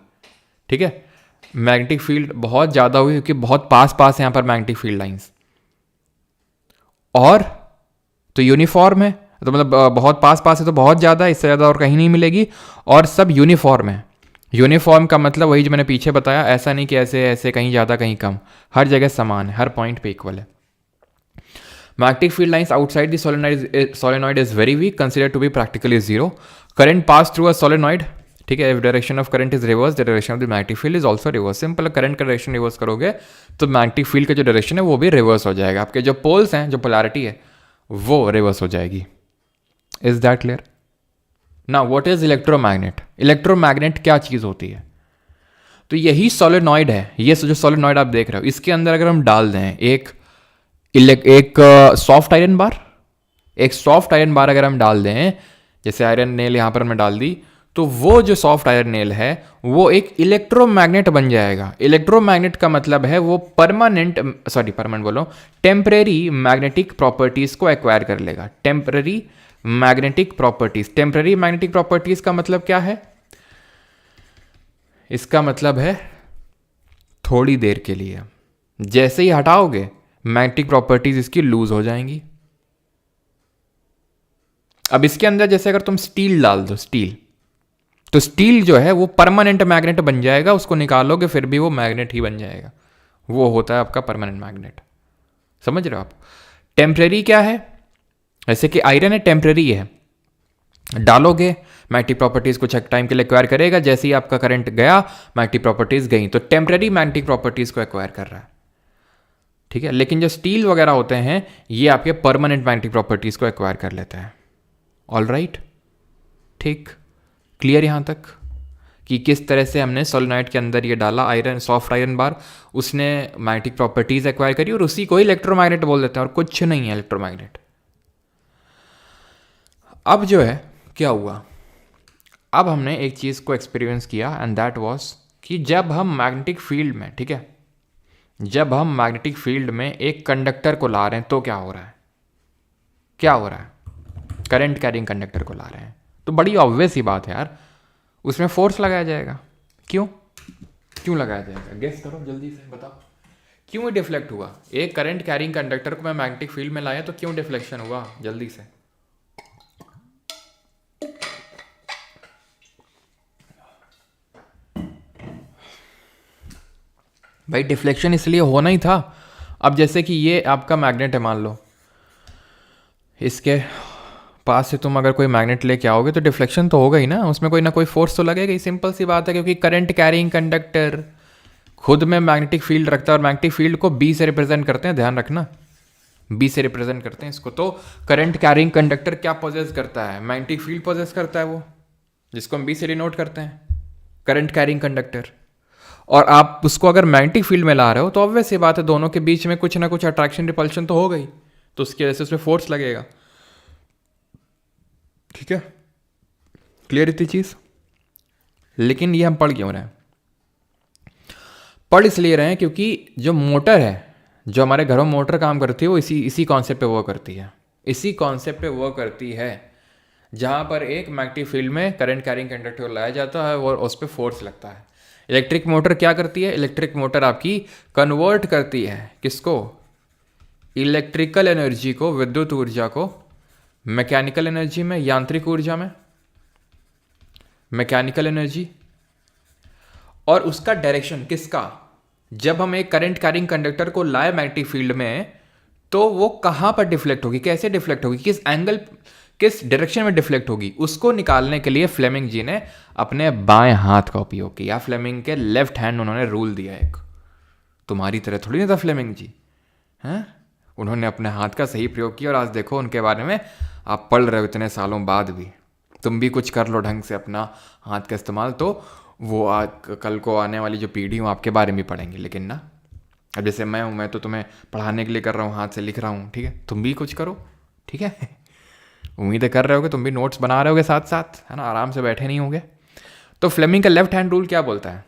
ठीक है। मैग्नेटिक फील्ड बहुत ज़्यादा होगी क्योंकि बहुत पास पास है यहाँ पर मैग्नेटिक फील्ड लाइंस। और तो यूनिफॉर्म है, तो मतलब बहुत पास पास है तो बहुत ज़्यादा, इससे ज़्यादा और कहीं नहीं मिलेगी। और सब यूनिफॉर्म है। यूनिफॉर्म का मतलब वही जो मैंने पीछे बताया, ऐसा नहीं कि ऐसे ऐसे कहीं ज़्यादा कहीं कम, हर जगह समान है, हर पॉइंट पे इक्वल है। Magnetic field lines outside the solenoid is very weak, consider to be practically zero. Current pass through a solenoid, ठीक है, if direction of current is reverse, the direction of the magnetic field is also reverse. Simple, current का direction reverse करोगे तो magnetic field का जो direction है वो भी रिवर्स हो जाएगा। आपके जो पोल्स हैं, जो पोलैरिटी है, वो रिवर्स हो जाएगी। Is that clear? ना व्हाट इज इलेक्ट्रोमैग्नेट? इलेक्ट्रोमैग्नेट क्या चीज़ होती है? तो यही सोलेनॉइड है। ये जो सोलेनॉइड आप देख रहे हो, इसके अंदर अगर हम डाल दें एक सॉफ्ट आयरन बार, एक सॉफ्ट आयरन बार अगर हम डाल दें, जैसे आयरन नेल यहाँ पर हमने डाल दी, तो वो जो सॉफ्ट आयरन नेल है वो एक इलेक्ट्रोमैग्नेट बन जाएगा। इलेक्ट्रोमैग्नेट का मतलब है वो परमानेंट, सॉरी परमानेंट बोलो, टेम्परेरी मैग्नेटिक प्रॉपर्टीज को एक्वायर कर लेगा। Temporary magnetic properties. Temporary magnetic properties का मतलब क्या है? इसका मतलब है थोड़ी देर के लिए, जैसे ही हटाओगे मैग्नेटिक प्रॉपर्टीज इसकी लूज हो जाएंगी। अब इसके अंदर जैसे अगर तुम स्टील डाल दो, स्टील, तो स्टील जो है वो परमानेंट मैग्नेट बन जाएगा, उसको निकालोगे फिर भी वो मैग्नेट ही बन जाएगा। वो होता है आपका परमानेंट मैग्नेट। समझ रहे हो आप? टेम्परेरी क्या है? जैसे कि आयरन है, टेम्परेरी है, डालोगे मैग्नेटिक प्रॉपर्टीज कुछ टाइम के लिए एक्वायर करेगा, जैसे ही आपका करंट गया मैग्नेटिक प्रॉपर्टीज गई, तो टेम्परेरी मैग्नेटिक प्रॉपर्टीज को एक्वायर कर रहा है, ठीक है। लेकिन जो स्टील वगैरह होते हैं ये आपके परमानेंट मैग्नेटिक प्रॉपर्टीज को एक्वायर कर लेते हैं। ऑल राइट, ठीक। क्लियर यहाँ तक कि किस तरह से हमने सोलेनॉइड के अंदर ये डाला आयरन, सॉफ्ट आयरन बार, उसने मैग्नेटिक प्रॉपर्टीज एक्वायर करी और उसी को ही इलेक्ट्रोमैग्नेट बोल देते हैं और कुछ नहीं है इलेक्ट्रोमैग्नेट। अब जो है क्या हुआ, अब हमने एक चीज़ को एक्सपीरियंस किया एंड दैट वाज कि जब हम मैग्नेटिक फील्ड में, ठीक है, जब हम मैग्नेटिक फील्ड में एक कंडक्टर को ला रहे हैं तो क्या हो रहा है, क्या हो रहा है, करंट कैरिंग कंडक्टर को ला रहे हैं तो बड़ी ऑब्वियस ही बात है यार, उसमें फोर्स लगाया जाएगा। क्यों क्यों लगाया जाएगा, गेस करो जल्दी से बताओ, क्यों ये डिफ्लेक्ट हुआ? एक करंट कैरिंग कंडक्टर को मैं मैग्नेटिक फील्ड में लाया तो क्यों डिफ्लेक्शन हुआ, जल्दी से। भाई डिफ्लेक्शन इसलिए होना ही था, अब जैसे कि ये आपका मैग्नेट है, मान लो इसके पास से तुम अगर कोई मैग्नेट लेके आओगे तो डिफ्लेक्शन तो होगा ही ना, उसमें कोई ना कोई फोर्स तो लगेगा ही, सिंपल सी बात है, क्योंकि करंट कैरिंग कंडक्टर खुद में मैग्नेटिक फील्ड रखता है और मैग्नेटिक फील्ड को बी से रिप्रेजेंट करते हैं, ध्यान रखना, बी से रिप्रेजेंट करते हैं इसको। तो करंट कैरिंग कंडक्टर क्या पोजेस करता है, मैग्नेटिक फील्ड पोजेस करता है वो, जिसको हम बी से डिनोट करते हैं, करंट कैरिंग कंडक्टर। और आप उसको अगर मैग्नेटिक फील्ड में ला रहे हो तो ऑब्वियस ये बात है दोनों के बीच में कुछ ना कुछ अट्रैक्शन रिपल्शन तो हो गई, तो उसकी वजह से उसमें फोर्स लगेगा। ठीक है, क्लियर इतनी चीज। लेकिन ये हम पढ़ क्यों रहे हैं, पढ़ इसलिए रहे हैं क्योंकि जो मोटर है, जो हमारे घरों में मोटर काम करती है वो इसी कॉन्सेप्ट पे वर्क करती है, इसी कॉन्सेप्ट पे वर्क करती है, जहाँ पर एक मैग्नेटिक फील्ड में करंट कैरिंग कंडक्टर लाया जाता है और उस पर फोर्स लगता है। इलेक्ट्रिक मोटर क्या करती है, इलेक्ट्रिक मोटर आपकी कन्वर्ट करती है किसको, इलेक्ट्रिकल एनर्जी को, विद्युत ऊर्जा को मैकेनिकल एनर्जी में, यांत्रिक ऊर्जा में, मैकेनिकल एनर्जी। और उसका डायरेक्शन किसका, जब हम एक करंट कैरिंग कंडक्टर को लाए मैग्नेटिक फील्ड में तो वो कहाँ पर डिफ्लेक्ट होगी, कैसे डिफ्लेक्ट होगी, किस एंगल, किस डायरेक्शन में डिफ्लेक्ट होगी, उसको निकालने के लिए फ्लेमिंग जी ने अपने बाएं हाथ का उपयोग किया। फ्लेमिंग के लेफ्ट हैंड उन्होंने रूल दिया एक, तुम्हारी तरह थोड़ी नहीं था फ्लेमिंग जी, हैं, उन्होंने अपने हाथ का सही प्रयोग किया और आज देखो उनके बारे में आप पढ़ रहे हो इतने सालों बाद भी। तुम भी कुछ कर लो ढंग से अपना हाथ का इस्तेमाल, तो वो कल को आने वाली जो पीढ़ी हूँ आपके बारे में पढ़ेंगे। लेकिन ना, अब जैसे मैं हूँ, मैं तो तुम्हें पढ़ाने के लिए कर रहा हूँ, हाथ से लिख रहा हूँ, ठीक है, तुम भी कुछ करो, ठीक है। उम्मीदें कर रहे होगे, तुम भी नोट्स बना रहे होगे साथ साथ, है ना, आराम से बैठे नहीं होगे। तो फ्लेमिंग का लेफ्ट हैंड रूल क्या बोलता है,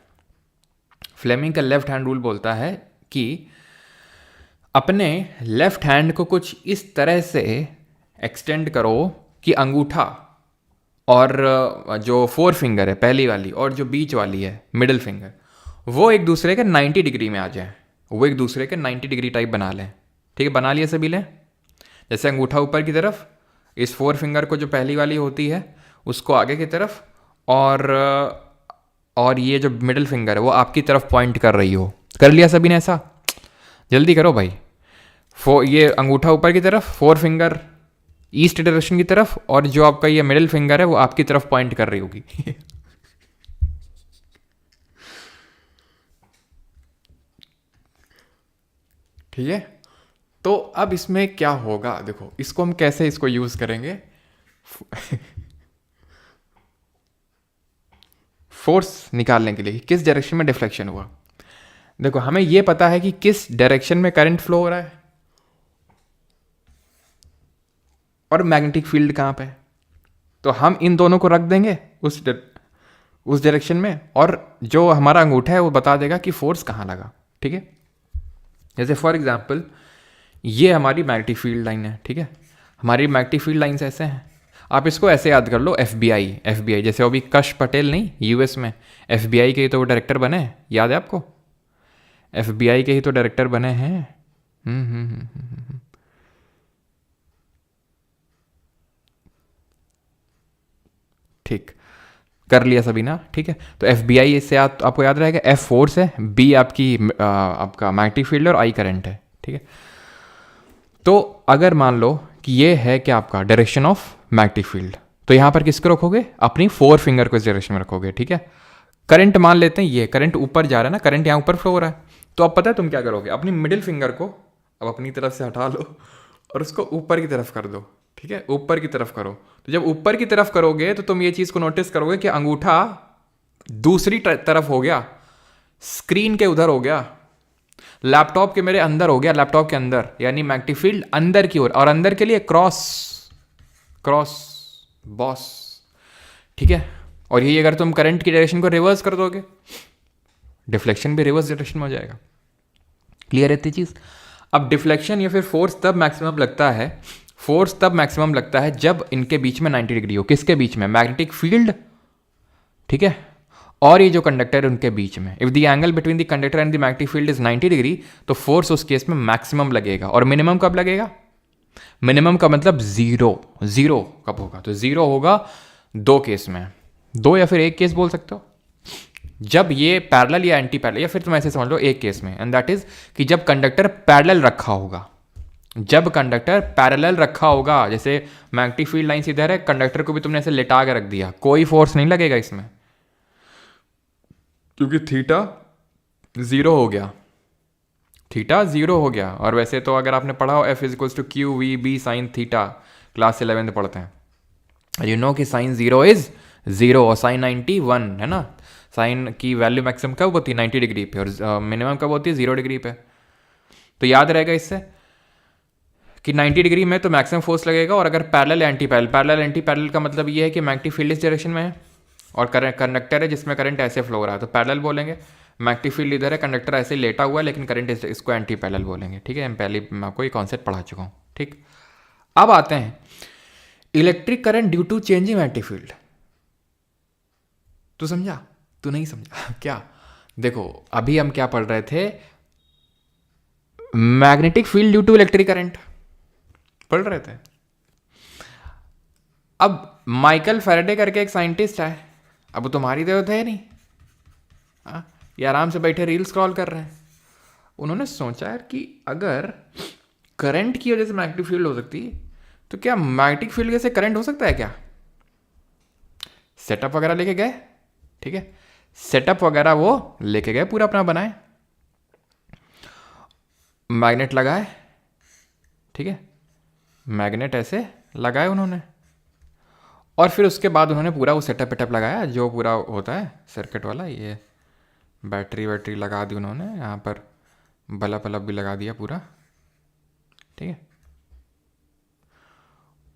फ्लेमिंग का लेफ्ट हैंड रूल बोलता है कि अपने लेफ्ट हैंड को कुछ इस तरह से एक्सटेंड करो कि अंगूठा और जो फोर फिंगर है पहली वाली और जो बीच वाली है मिडिल फिंगर, वो एक दूसरे के 90 डिग्री में आ जाए, वो एक दूसरे के 90 डिग्री टाइप बना लें। ठीक है, बना लिए सभी लें, जैसे अंगूठा ऊपर की तरफ, इस फोर फिंगर को जो पहली वाली होती है उसको आगे की तरफ, और ये जो मिडिल फिंगर है वो आपकी तरफ पॉइंट कर रही हो। कर लिया सभी ने ऐसा, जल्दी करो भाई। ये अंगूठा ऊपर की तरफ, फोर फिंगर ईस्ट डायरेक्शन की तरफ, और जो आपका ये मिडिल फिंगर है वो आपकी तरफ पॉइंट कर रही होगी। ठीक है, तो अब इसमें क्या होगा, देखो इसको हम कैसे इसको यूज करेंगे। फोर्स निकालने के लिए किस डायरेक्शन में डिफ्लेक्शन हुआ। देखो हमें यह पता है कि किस डायरेक्शन में करंट फ्लो हो रहा है और मैग्नेटिक फील्ड कहाँ पे, तो हम इन दोनों को रख देंगे उस डायरेक्शन में, और जो हमारा अंगूठा है वो बता देगा कि फोर्स कहाँ लगा। ठीक है, जैसे फॉर एग्जांपल ये हमारी मैग्नेटिक फील्ड लाइन है, ठीक है, हमारी मैग्नेटिक फील्ड लाइन्स ऐसे हैं, आप इसको ऐसे याद कर लो, FBI जैसे अभी कश पटेल नहीं US में FBI के ही तो वो डायरेक्टर बने हैं, याद है आपको, FBI के ही तो डायरेक्टर बने हैं। ठीक, कर लिया सभी ना, ठीक है। तो FBI से आपको याद रहेगा, F फोर्स है, B आपकी आपका मैग्नेटिक फील्ड और I करंट है। ठीक है, तो अगर मान लो कि ये है क्या आपका डायरेक्शन ऑफ मैग्नेटिक फील्ड, तो यहां पर किसको रखोगे, अपनी फोर फिंगर को इस डायरेक्शन में रखोगे। ठीक है, करंट मान लेते हैं, ये करंट ऊपर जा रहा है ना, करंट यहाँ ऊपर फ्लो हो रहा है, तो अब पता है तुम क्या करोगे, अपनी मिडिल फिंगर को अब अपनी तरफ से हटा लो और उसको ऊपर की तरफ कर दो। ठीक है, ऊपर की तरफ करो। तो जब ऊपर की तरफ करोगे तो तुम ये चीज़ को नोटिस करोगे कि अंगूठा दूसरी तरफ हो गया, स्क्रीन के उधर हो गया, लैपटॉप के मेरे अंदर हो गया, लैपटॉप के अंदर, यानी मैग्नेटिक फील्ड अंदर की ओर, और अंदर के लिए क्रॉस क्रॉस बॉस। ठीक है, और यही अगर तुम करंट की डायरेक्शन को रिवर्स कर दोगे, डिफ्लेक्शन भी रिवर्स डायरेक्शन में हो जाएगा। क्लियर है इतनी चीज़? अब डिफ्लेक्शन या फिर फोर्स तब मैक्सिमम लगता है, फोर्स तब मैक्सिमम लगता है जब इनके बीच में 90 डिग्री हो। किसके बीच में? मैग्नेटिक फील्ड, ठीक है, और ये जो कंडक्टर है उनके बीच में। If the angle between the conductor and the magnetic field is 90 degree, तो फोर्स उस केस में मैक्सिमम लगेगा। और मिनिमम कब लगेगा? मिनिमम का मतलब जीरो। जीरो कब होगा? तो जीरो होगा दो केस में, दो या फिर एक केस बोल सकते हो, जब ये पैरेलल या एंटी पैरेलल, या फिर तुम ऐसे समझ लो एक केस में, एंड दैट इज कि जब कंडक्टर पैरेलल रखा होगा। जब कंडक्टर पैरेलल रखा होगा, जैसे मैग्नेटिक फील्ड लाइन इधर है, कंडक्टर को भी तुमने ऐसे लेटा के रख दिया, कोई फोर्स नहीं लगेगा इसमें, क्योंकि थीटा जीरो हो गया, थीटा जीरो हो गया। और वैसे तो अगर आपने पढ़ा हो F is to Q V B sine theta, class 11 पढ़ते हैं, यू नो कि साइन जीरो इज जीरो और साइन 90 1 है ना। साइन की वैल्यू मैक्सिमम कब होती है? 90 डिग्री पे, और मिनिमम कब होती है? 0 डिग्री पे। तो याद रहेगा इससे कि 90 डिग्री में तो मैक्सिमम फोर्स लगेगा, और अगर parallel anti parallel, parallel anti parallel का मतलब ये है कि मैग्नेटिक फील्ड इस डायरेक्शन में है और कंडक्टर है जिसमें करंट ऐसे फ्लो हो रहा है, तो पैरेलल बोलेंगे। मैग्नेटिक फील्ड इधर है, कंडक्टर ऐसे लेटा हुआ है, लेकिन करंट इसको एंटी पैरेलल बोलेंगे। ठीक है, पहले मैं आपको ये कॉन्सेप्ट पढ़ा चुका हूँ। ठीक, अब आते हैं electric current due to changing magnetic field. तू समझा? तू नहीं समझा क्या? देखो अभी हम क्या पढ़ रहे थे, magnetic field due to electric current पढ़ रहे थे। अब माइकल फैराडे करके एक साइंटिस्ट है, अब वो तुम्हारी जरूरत है नहीं, ये आराम से बैठे रील स्क्रॉल कर रहे हैं। उन्होंने सोचा यार कि अगर करंट की वजह से मैग्नेटिक फील्ड हो सकती है, तो क्या मैग्नेटिक फील्ड से करंट हो सकता है क्या? सेटअप वगैरह लेके गए, ठीक है, सेटअप वगैरह वो लेके गए, पूरा अपना बनाए, मैग्नेट लगाए, ठीक है, मैग्नेट ऐसे लगाए उन्होंने, और फिर उसके बाद उन्होंने पूरा वो सेटअप वेटअप लगाया जो पूरा होता है सर्किट वाला, ये बैटरी वैटरी लगा दी उन्होंने, यहाँ पर बल्ब वल्ब भी लगा दिया पूरा, ठीक है,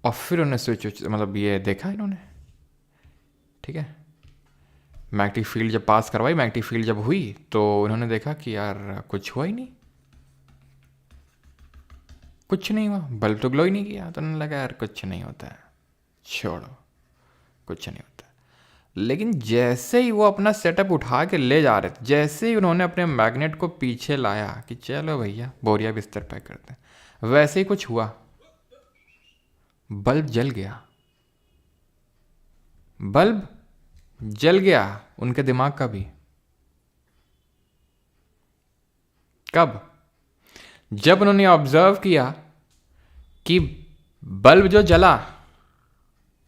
और फिर उन्होंने स्विच मतलब ये देखा इन्होंने, ठीक है, मैग्नेटिक फील्ड जब पास करवाई, मैग्नेटिक फील्ड जब हुई तो उन्होंने देखा कि यार कुछ हुआ ही नहीं, कुछ नहीं हुआ, बल्ब तो ग्लो ही नहीं किया। तो उन्होंने लगा यार कुछ नहीं होता है, छोड़ो, कुछ नहीं होता। लेकिन जैसे ही वो अपना सेटअप उठा के ले जा रहे थे, जैसे ही उन्होंने अपने मैग्नेट को पीछे लाया कि चलो भैया बोरिया बिस्तर पैक करते हैं, वैसे ही कुछ हुआ, बल्ब जल गया, बल्ब जल गया, उनके दिमाग का भी। कब? जब उन्होंने ऑब्जर्व किया कि बल्ब जो जला,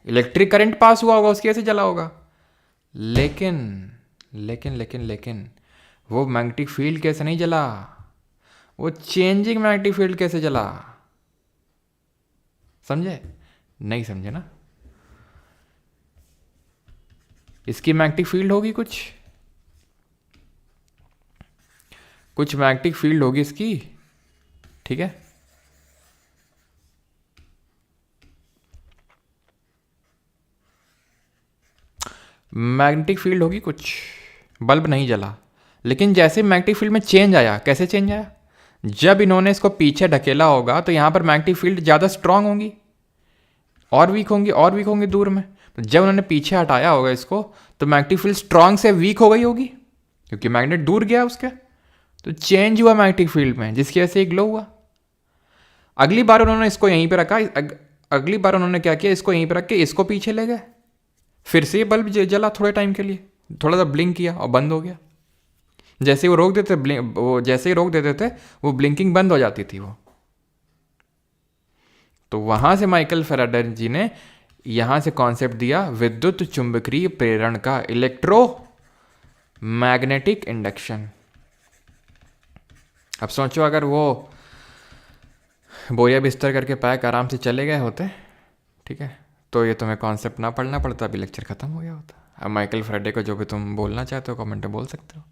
इलेक्ट्रिक करंट पास हुआ होगा, उसकी वजह से जला होगा, लेकिन लेकिन लेकिन लेकिन वो मैग्नेटिक फील्ड कैसे नहीं जला, वो चेंजिंग मैग्नेटिक फील्ड कैसे जला? समझे? नहीं समझे ना? इसकी मैग्नेटिक फील्ड होगी, कुछ मैग्नेटिक फील्ड होगी इसकी, ठीक है, मैग्नेटिक फील्ड होगी कुछ, बल्ब नहीं जला। लेकिन जैसे मैग्नेटिक फील्ड में चेंज आया, कैसे चेंज आया? जब इन्होंने इसको पीछे ढकेला होगा तो यहाँ पर मैग्नेटिक फील्ड ज़्यादा स्ट्रांग होंगी, और वीक होंगी, और वीक होंगी दूर में। तो जब उन्होंने पीछे हटाया होगा इसको, तो मैग्नेटिक फील्ड स्ट्रांग से वीक हो गई होगी, क्योंकि मैग्नेट दूर गया उसके, तो चेंज हुआ मैग्नेटिक फील्ड में, जिसकी वजह से ग्लो हुआ। अगली बार उन्होंने इसको यहीं पे रखा, अगली बार उन्होंने क्या किया, इसको यहीं पे रख के इसको पीछे ले गए, फिर से ये बल्ब जला थोड़े टाइम के लिए, थोड़ा सा ब्लिंक किया और बंद हो गया। जैसे वो रोक देते, वो जैसे ही रोक देते थे, वो ब्लिंकिंग बंद हो जाती थी वो। तो वहां से माइकल फैराडे जी ने यहां से कॉन्सेप्ट दिया विद्युत चुंबकीय प्रेरण का, इलेक्ट्रो मैग्नेटिक इंडक्शन। अब सोचो अगर वो बोरिया बिस्तर करके पैक आराम से चले गए होते, ठीक है, तो ये तुम्हें कॉन्सेप्ट ना पढ़ना पड़ता, अभी लेक्चर ख़त्म हो गया होता। अब माइकल फ्राइडे को जो भी तुम बोलना चाहते हो कमेंट में बोल सकते हो।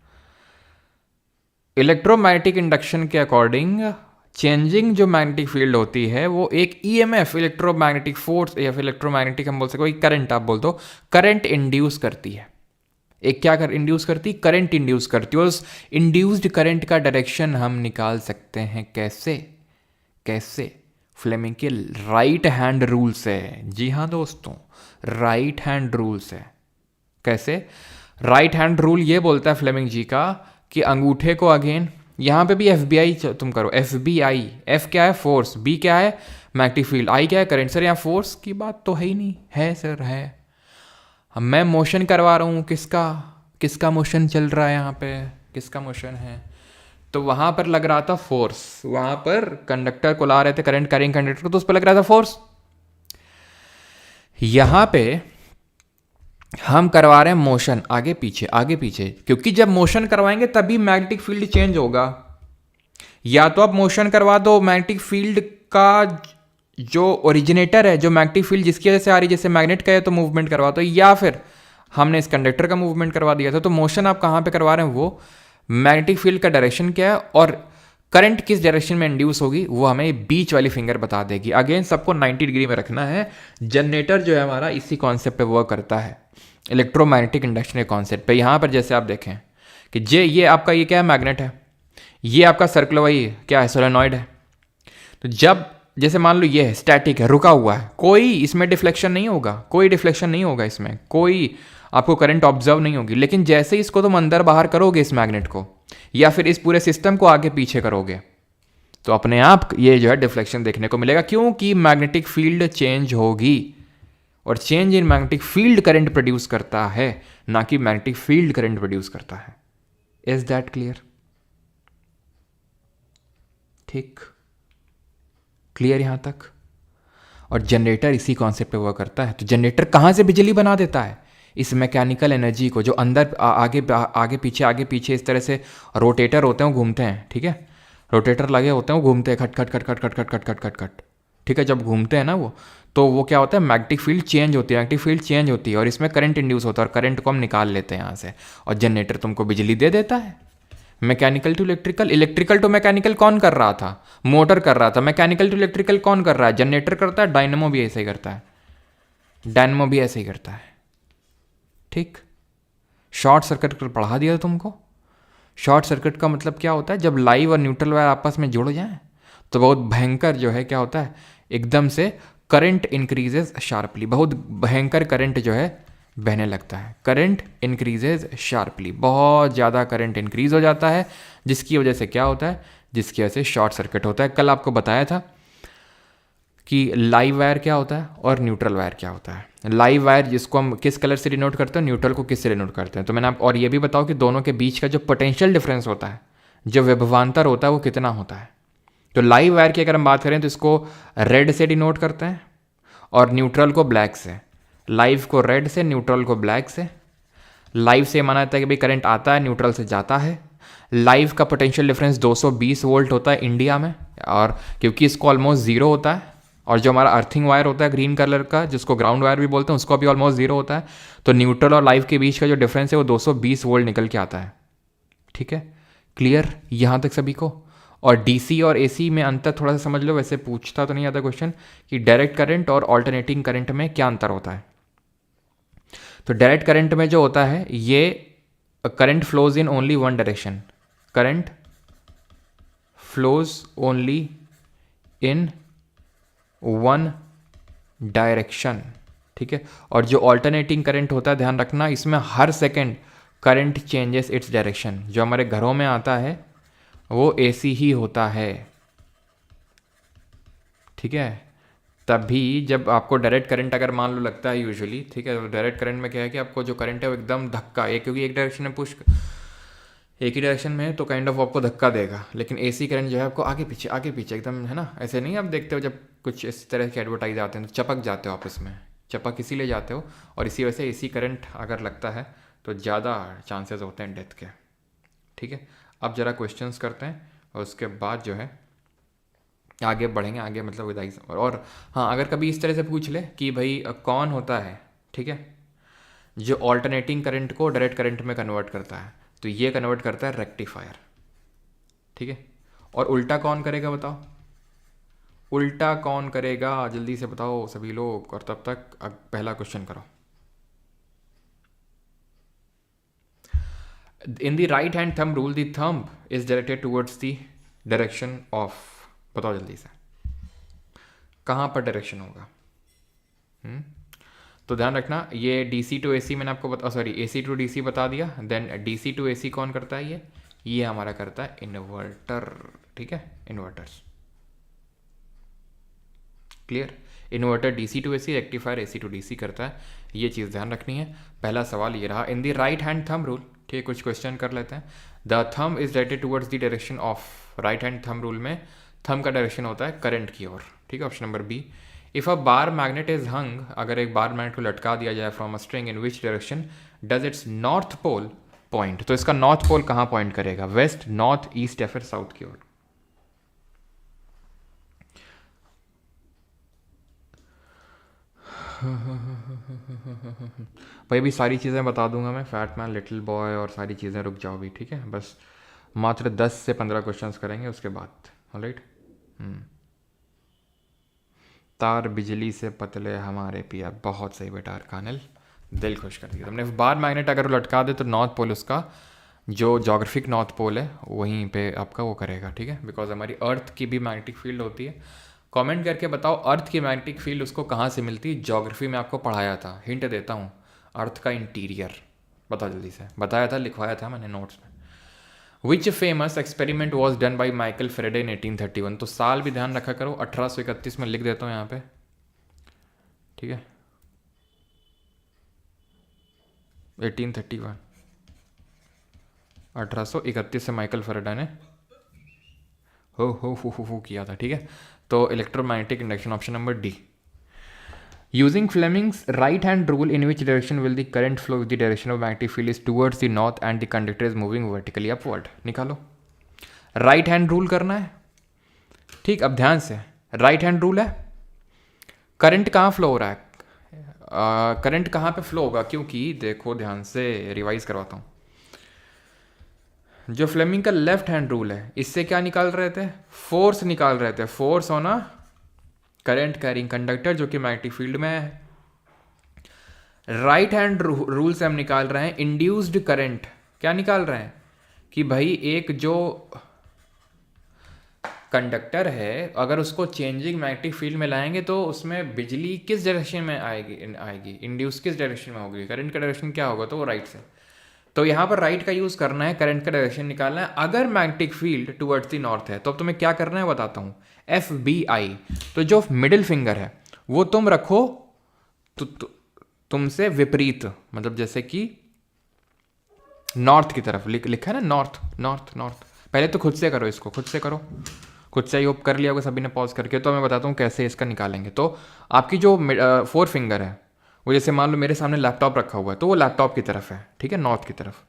इलेक्ट्रोमैग्नेटिक इंडक्शन के अकॉर्डिंग चेंजिंग जो मैग्नेटिक फील्ड होती है वो एक ईएमएफ, इलेक्ट्रोमैग्नेटिक फोर्स या फिर इलेक्ट्रोमैग्नेटिक हम बोल सकते हो करंट, आप बोल दो करंट इंड्यूस करती है। एक क्या कर इंड्यूस करती, करंट इंड्यूस करती है। उस इंड्यूस्ड करंट का डायरेक्शन हम निकाल सकते हैं कैसे, कैसे फ्लेमिंग के राइट हैंड रूल से। जी हाँ दोस्तों, राइट हैंड रूल से। कैसे? राइट हैंड रूल ये बोलता है फ्लेमिंग जी का कि अंगूठे को अगेन, यहाँ पे भी FBI तुम करो, FBI, F क्या है फोर्स, B क्या है मैग्नेटिक फील्ड, I क्या है करंट। सर यहाँ फोर्स की बात तो है ही नहीं, है सर है। मैं मोशन करवा रहा हूँ, किसका किसका मोशन चल रहा है यहाँ पे, किसका मोशन है, तो वहाँ पर लग रहा था फोर्स, वहाँ पर कंडक्टर को ला रहे थे करंट कैरिंग कंडक्टर को, तो उस पर लग रहा था फोर्स। यहाँ पे हम करवा रहे हैं मोशन, आगे पीछे आगे पीछे, क्योंकि जब मोशन करवाएंगे तभी मैग्नेटिक फील्ड चेंज होगा। या तो आप मोशन करवा दो मैग्नेटिक फील्ड का जो ओरिजिनेटर है, जो मैग्नेटिक फील्ड जिसकी वजह से आ रही, जैसे मैग्नेट का है तो मूवमेंट करवा दो, या फिर हमने इस कंडक्टर का मूवमेंट करवा दिया था। तो मोशन आप कहाँ पे करवा रहे हैं, वो मैग्नेटिक फील्ड का डायरेक्शन क्या है और करंट किस डायरेक्शन में इंड्यूस होगी, वो हमें बीच वाली फिंगर बता देगी। अगेन सबको 90 डिग्री में रखना है। जनरेटर जो है हमारा इसी कॉन्सेप्ट पे वर्क करता है, इलेक्ट्रोमैग्नेटिक इंडक्शन के कॉन्सेप्ट पे। यहाँ पर जैसे आप देखें कि ये आपका ये क्या है, मैग्नेट है, ये आपका सर्कुलर वही क्या है, सोलेनॉइड है। तो जब जैसे मान लो ये है स्टैटिक है, रुका हुआ है, कोई इसमें डिफ्लेक्शन नहीं होगा, कोई डिफ्लेक्शन नहीं होगा इसमें, कोई आपको करंट ऑब्जर्व नहीं होगी। लेकिन जैसे इसको तुम अंदर बाहर करोगे इस मैग्नेट को, या फिर इस पूरे सिस्टम को आगे पीछे करोगे, तो अपने आप ये जो है डिफ्लेक्शन देखने को मिलेगा, क्योंकि मैग्नेटिक फील्ड चेंज होगी। और change in magnetic field current produce करता है, ना कि मैग्नेटिक फील्ड करंट प्रोड्यूस करता है। Is that clear? ठीक, क्लियर यहां तक? और जनरेटर इसी कॉन्सेप्ट पे वर्क करता है। तो जनरेटर कहां से बिजली बना देता है, इस मैकेनिकल एनर्जी को, जो अंदर आगे पीछे इस तरह से रोटेटर होते हैं वो घूमते हैं, ठीक है, रोटेटर लगे होते हैं वो घूमते हैं, खट खट खट खट खट खट खट खट खट खट, ठीक है। जब घूमते हैं ना वो, तो वो क्या होता है, मैग्नेटिक फील्ड चेंज होती है, मैग्नेटिक फील्ड चेंज होती है और इसमें करंट इंड्यूस होता है, और करंट को हम निकाल लेते हैं यहाँ से, और जनरेटर तुमको बिजली दे देता है। Mechanical to electrical, electrical to mechanical कौन कर रहा था, मोटर कर रहा था। मैकेनिकल टू इलेक्ट्रिकल कौन कर रहा है, जनरेटर करता है। डायनेमो भी ऐसे ही करता है, डायनेमो भी ऐसे ही करता है, ठीक। शॉर्ट सर्किट कर पढ़ा दिया तुमको। शॉर्ट सर्किट का मतलब क्या होता है, जब लाइव और न्यूट्रल वायर आपस में जुड़ जाएं तो बहुत भयंकर जो है क्या होता है, एकदम से करंट इंक्रीजेज शार्पली, बहुत भयंकर करंट जो है बहने लगता है। करंट इंक्रीजेज शार्पली, बहुत ज़्यादा करंट इंक्रीज हो जाता है, जिसकी वजह से क्या होता है, जिसकी वजह से शॉर्ट सर्किट होता है। कल आपको बताया था कि लाइव वायर क्या होता है और न्यूट्रल वायर क्या होता है। लाइव वायर जिसको हम किस कलर से डिनोट करते हैं, न्यूट्रल को किस से डिनोट करते हैं। तो मैंने आप और ये भी बताओ कि दोनों के बीच का जो पोटेंशियल डिफरेंस होता है, जो विभवांतर होता है, वो कितना होता है। तो लाइव वायर की अगर हम बात करें तो इसको रेड से डिनोट करते हैं और न्यूट्रल को ब्लैक से। लाइव को रेड से, न्यूट्रल को ब्लैक से। लाइव से माना जाता है कि भाई करंट आता है, न्यूट्रल से जाता है। लाइव का पोटेंशियल डिफरेंस 220 वोल्ट होता है इंडिया में, और क्योंकि इसको ऑलमोस्ट जीरो होता है, और जो हमारा अर्थिंग वायर होता है ग्रीन कलर का, जिसको ग्राउंड वायर भी बोलते हैं, उसको भी ऑलमोस्ट जीरो होता है। तो न्यूट्रल और लाइव के बीच का जो डिफरेंस है वो 220 वोल्ट निकल के आता है, ठीक है। क्लियर यहाँ तक सभी को? और डीसी और एसी में अंतर थोड़ा सा समझ लो, वैसे पूछता तो नहीं आता क्वेश्चन कि डायरेक्ट करंट और ऑल्टरनेटिंग करंट में क्या अंतर होता है। तो डायरेक्ट करंट में जो होता है, ये current flows in only one direction, current flows only in one direction, ठीक है। और जो ऑल्टरनेटिंग करंट होता है, ध्यान रखना, इसमें हर second current changes its direction. जो हमारे घरों में आता है वो एसी ही होता है, ठीक है। तभी जब आपको डायरेक्ट करंट अगर मान लो लगता है यूजुअली, ठीक है, तो डायरेक्ट करंट में क्या है कि आपको जो करंट है वो एकदम धक्का, एक क्योंकि एक डायरेक्शन में पुश, एक ही डायरेक्शन में है तो काइंड ऑफ आपको धक्का देगा। लेकिन एसी करंट जो है आपको आगे पीछे एकदम, है ना, ऐसे नहीं आप देखते हो जब कुछ इस तरह के एडवर्टाइज आते हैं तो चपक जाते हो आपस में, चपक इसीलिए जाते हो। और इसी वजह से एसी करंट अगर लगता है तो ज़्यादा चांसेस होते हैं डेथ के, ठीक है। अब ज़रा क्वेश्चंस करते हैं और उसके बाद जो है आगे बढ़ेंगे, आगे मतलब विद और हाँ, अगर कभी इस तरह से पूछ ले कि भाई कौन होता है, ठीक है, जो ऑल्टरनेटिंग करंट को डायरेक्ट करंट में कन्वर्ट करता है, तो ये कन्वर्ट करता है रेक्टिफायर, ठीक है। और उल्टा कौन करेगा बताओ, उल्टा कौन करेगा, जल्दी से बताओ सभी लोग, और तब तक पहला क्वेश्चन करो। इन the right hand thumb rule the thumb is directed towards the direction of, बताओ जल्दी से कहाँ पर डायरेक्शन होगा। तो ध्यान रखना, ये DC टू AC मैंने आपको बता, सॉरी AC टू DC बता दिया, देन DC टू AC कौन करता है, ये हमारा करता है इन्वर्टर, ठीक है, inverters, clear. Inverter DC to AC, rectifier AC to DC करता है, ये चीज़ ध्यान रखनी है। पहला सवाल ये रहा, in the right hand thumb rule, ठीक है, कुछ क्वेश्चन कर लेते हैं। The thumb is directed towards the direction of, right hand thumb rule में थंब का डायरेक्शन होता है करंट की ओर, ठीक है, option number B. If a bar magnet is hung, अगर एक बार मैग्नेट को लटका दिया जाए from a string, in which direction does its north pole point, तो इसका नॉर्थ पोल कहाँ पॉइंट करेगा, वेस्ट, नॉर्थ, ईस्ट या फिर साउथ की ओर। भाई अभी सारी चीज़ें बता दूंगा मैं, फैट मैन, लिटिल बॉय और सारी चीज़ें, रुक जाओ भी, ठीक है, बस मात्र 10 से 15 क्वेश्चंस करेंगे उसके बाद, ऑलराइट। तार बिजली से पतले हमारे पिया, बहुत सही बेटा अरकानिल, दिल खुश कर दिया तुमने। बार मैग्नेट अगर लटका दे तो नॉर्थ पोल उसका जो जोग्राफिक नॉर्थ पोल है वहीं पे आपका वो करेगा, ठीक है, बिकॉज हमारी अर्थ की भी मैग्नेटिक फील्ड होती है। कमेंट करके बताओ अर्थ की मैग्नेटिक फील्ड उसको कहाँ से मिलती है, ज्योग्राफी में आपको पढ़ाया था, हिंट देता हूँ, अर्थ का इंटीरियर, बताओ जल्दी से, बताया था, लिखवाया था मैंने नोट्स में। Which famous experiment was done by Michael Faraday in 1831, तो साल भी ध्यान रखा करो, 1831 में लिख देता हूँ यहाँ पे, ठीक है, 1831, 1831 से माइकल फेरेडे ने हो किया था, ठीक है। तो electromagnetic induction, option number D. Using Fleming's right hand rule, in which direction will the current flow with the direction of magnetic field is towards the north and the conductor is moving vertically upward, निकालो। Right hand rule करना है, ठीक, अब ध्यान से, right hand rule है, current कहाँ flow हो रहा है, करंट कहाँ पे फ्लो होगा, क्योंकि देखो ध्यान से रिवाइज करवाता हूँ, जो फ्लेमिंग का लेफ्ट हैंड रूल है इससे क्या निकाल रहे थे, फोर्स निकाल रहे थे, फोर्स होना करंट कैरिंग कंडक्टर जो कि मैग्नेटिक फील्ड में है। राइट हैंड रूल से हम निकाल रहे हैं इंड्यूस्ड करंट, क्या निकाल रहे हैं कि भाई एक जो कंडक्टर है अगर उसको चेंजिंग मैग्नेटिक फील्ड में लाएंगे तो उसमें बिजली किस डायरेक्शन में आएगी, इंड्यूस किस डायरेक्शन में होगी, करंट का डायरेक्शन क्या होगा, तो वो राइट से। तो यहाँ पर राइट का यूज़ करना है, करंट का डायरेक्शन निकालना है। अगर magnetic field towards the north है तो अब तुम्हें क्या करना है बताता हूँ, FBI, तो जो मिडिल फिंगर है वो तुम रखो तो तुमसे विपरीत, मतलब जैसे कि नॉर्थ की तरफ लिखा है ना, नॉर्थ नॉर्थ नॉर्थ। पहले तो खुद से करो इसको, खुद से करो, खुद से ही होप कर लिया होगा सभी ने पॉज करके। तो मैं बताता हूँ कैसे इसका निकालेंगे। तो आपकी जो 4 फिंगर है वो, जैसे मान लो मेरे सामने लैपटॉप रखा हुआ है तो वो लैपटॉप की तरफ है, ठीक है, नॉर्थ की तरफ।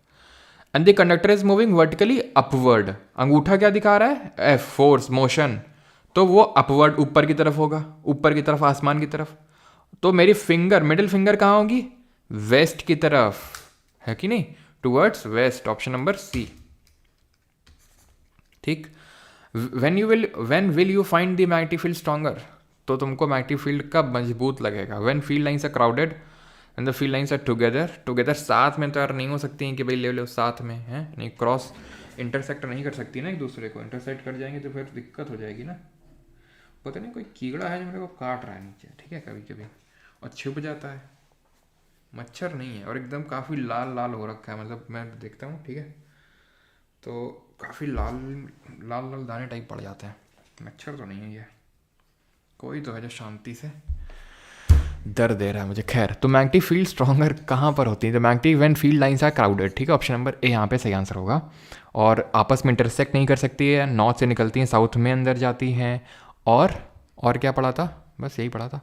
And the conductor is moving vertically upward, अंगूठा क्या दिखा रहा है, F, फोर्स, मोशन, तो वो अपवर्ड ऊपर की तरफ होगा, ऊपर की तरफ, आसमान की तरफ। तो मेरी फिंगर, मिडिल फिंगर कहाँ होगी, वेस्ट की तरफ, है कि नहीं, towards west, option number C, ठीक। when will you find the magnetic field stronger, तो तुमको मैग्नेटिक फील्ड कब मजबूत लगेगा, when field lines are crowded and the field lines are together, साथ में तो यार नहीं हो सकती हैं कि भाई ले लो साथ में, है नहीं, क्रॉस इंटरसेक्ट नहीं कर सकती ना एक दूसरे को, इंटरसेक्ट कर जाएंगे तो फिर दिक्कत हो जाएगी ना। पता नहीं कोई कीड़ा है जो मेरे को काट रहा है नीचे, ठीक है, कभी कभी, और छुप जाता है, मच्छर नहीं है, और एकदम काफ़ी लाल लाल हो रखा है, मतलब मैं देखता हूँ, ठीक है, तो काफ़ी लाल लाल लाल दाने टाइप पड़ जाते हैं, मच्छर तो नहीं है ये, कोई तो है जो शांति से दर्द दे रहा है मुझे। खैर, तो मैग्नेटिक फील्ड स्ट्रॉन्गर कहाँ पर होती है, तो magnetic when field lines are crowded, ठीक है, ऑप्शन नंबर ए यहाँ पे सही आंसर होगा। और आपस में इंटरसेक्ट नहीं कर सकती है, नॉर्थ से निकलती हैं, साउथ में अंदर जाती हैं, और क्या पढ़ा था, बस यही पढ़ा था,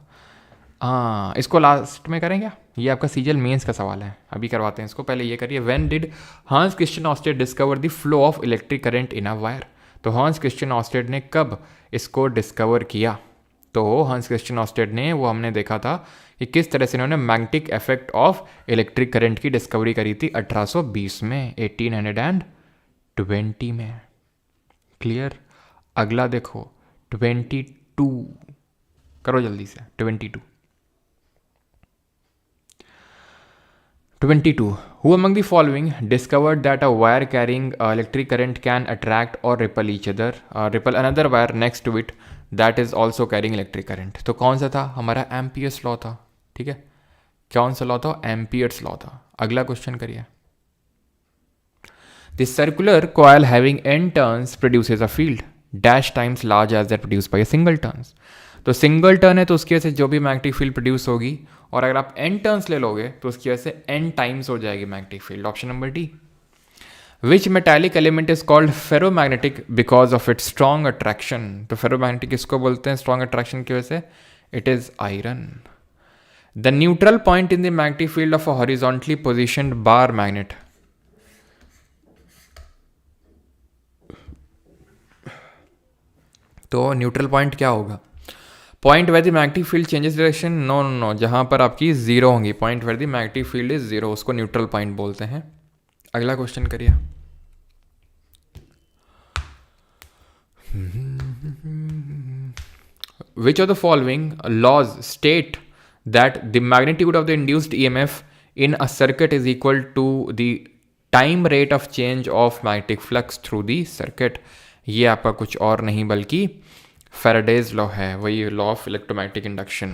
हाँ, इसको लास्ट में करें क्या, ये आपका सीजीएल मेंस का सवाल है, अभी करवाते हैं इसको, पहले ये करिए। When did Hans Christian Oersted discover the flow of electric current in a wire, तो हॉन्स क्रिश्चियन ऑस्टेड ने कब इसको डिस्कवर किया? तो हॉन्स क्रिश्चियन ऑस्टेड ने, वो हमने देखा था कि किस तरह से इन्होंने magnetic effect of electric current की डिस्कवरी करी थी 1820 में, 1820 में। क्लियर? अगला देखो 22, करो जल्दी से। 22 Who among the following discovered that a wire carrying electric current can attract or repel each other, repel another wire next to it that is also carrying electric current? तो कौन सा था? हमारा एम्पियर्स लॉ था। ठीक है, कौन सा लॉ था? एम्पियर्स लॉ था। अगला क्वेश्चन करिए। The circular coil having n turns produces a field dash times large as that produced by a single turns. तो सिंगल टर्न है तो उसकी वजह से जो भी मैग्नेटिक फील्ड प्रोड्यूस होगी, और अगर आप n टर्न्स ले लोगे तो उसकी वजह से n टाइम्स हो जाएगी magnetic field. Option number D. Which metallic element is called ferromagnetic because of its strong attraction? तो फेरोमैग्नेटिक किसको बोलते हैं स्ट्रॉन्ग अट्रैक्शन की वजह से? It is iron. The neutral point in the magnetic field of a horizontally positioned bar magnet? तो neutral point क्या होगा? Point where the magnetic field changes direction? No no no, जहां पर आपकी जीरो होंगी, point where the magnetic field is zero, उसको neutral point बोलते हैं। अगला क्वेश्चन करिए। Which of the following laws state that the magnitude of the induced EMF in a circuit is equal to the time rate of change of magnetic flux through the circuit? ये आपका कुछ और नहीं बल्कि Faraday's law है, वही law of electromagnetic induction.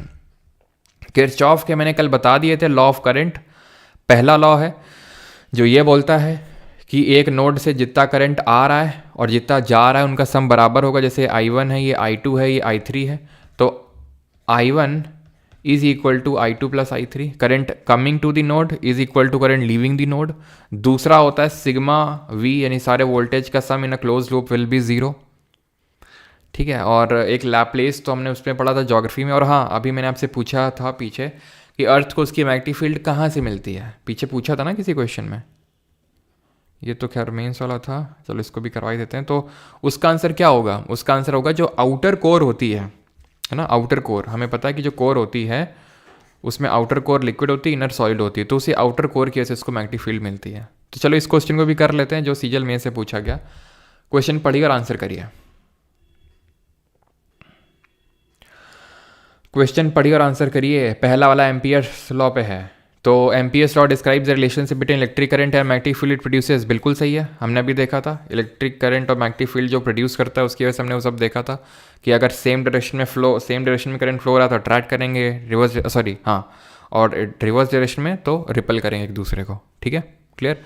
Kirchhoff के मैंने कल बता दिए थे लॉ ऑफ करंट। पहला लॉ है जो ये बोलता है कि एक नोड से जितना करंट आ रहा है और जितना जा रहा है उनका सम बराबर होगा। जैसे I1 है, ये I2 है, ये I3 है, तो I1 is equal to I2 plus I3। Current coming to the node is equal to current leaving the node. दूसरा होता है सिग्मा V, यानी सारे वोल्टेज का sum in a close loop will be zero. ठीक है, और एक लैप्लेस तो हमने उसमें पढ़ा था ज्योग्राफी में। और हाँ, अभी मैंने आपसे पूछा था पीछे कि अर्थ को उसकी मैग्नेटिक फील्ड कहाँ से मिलती है, पीछे पूछा था ना किसी क्वेश्चन में। ये तो खैर मेंस वाला था, चलो इसको भी करवा ही देते हैं। तो उसका आंसर क्या होगा? उसका आंसर होगा जो आउटर कोर होती है ना, आउटर कोर। हमें पता है कि जो कोर होती है उसमें आउटर कोर लिक्विड होती है, इनर सॉलिड होती है, तो उसी आउटर कोर की वजह से इसको मैग्नेटिक फील्ड मिलती है। तो चलो इस क्वेश्चन को भी कर लेते हैं जो सीजल में से पूछा गया। क्वेश्चन पढ़िए और आंसर करिए। क्वेश्चन पढ़िए और आंसर करिए। पहला वाला एम्पियर्स लॉ पे है। तो Ampere's law describes the relationship between electric current and magnetic field it produces. बिल्कुल सही है, हमने अभी देखा था इलेक्ट्रिक करंट और मैग्नेटिक फील्ड जो प्रोड्यूस करता है उसकी वजह से हमने वो सब देखा था कि अगर सेम डायरेक्शन में करंट फ्लो रहा तो अट्रैक्ट करेंगे और रिवर्स डायरेक्शन में तो रिपेल करेंगे एक दूसरे को। ठीक है, क्लियर।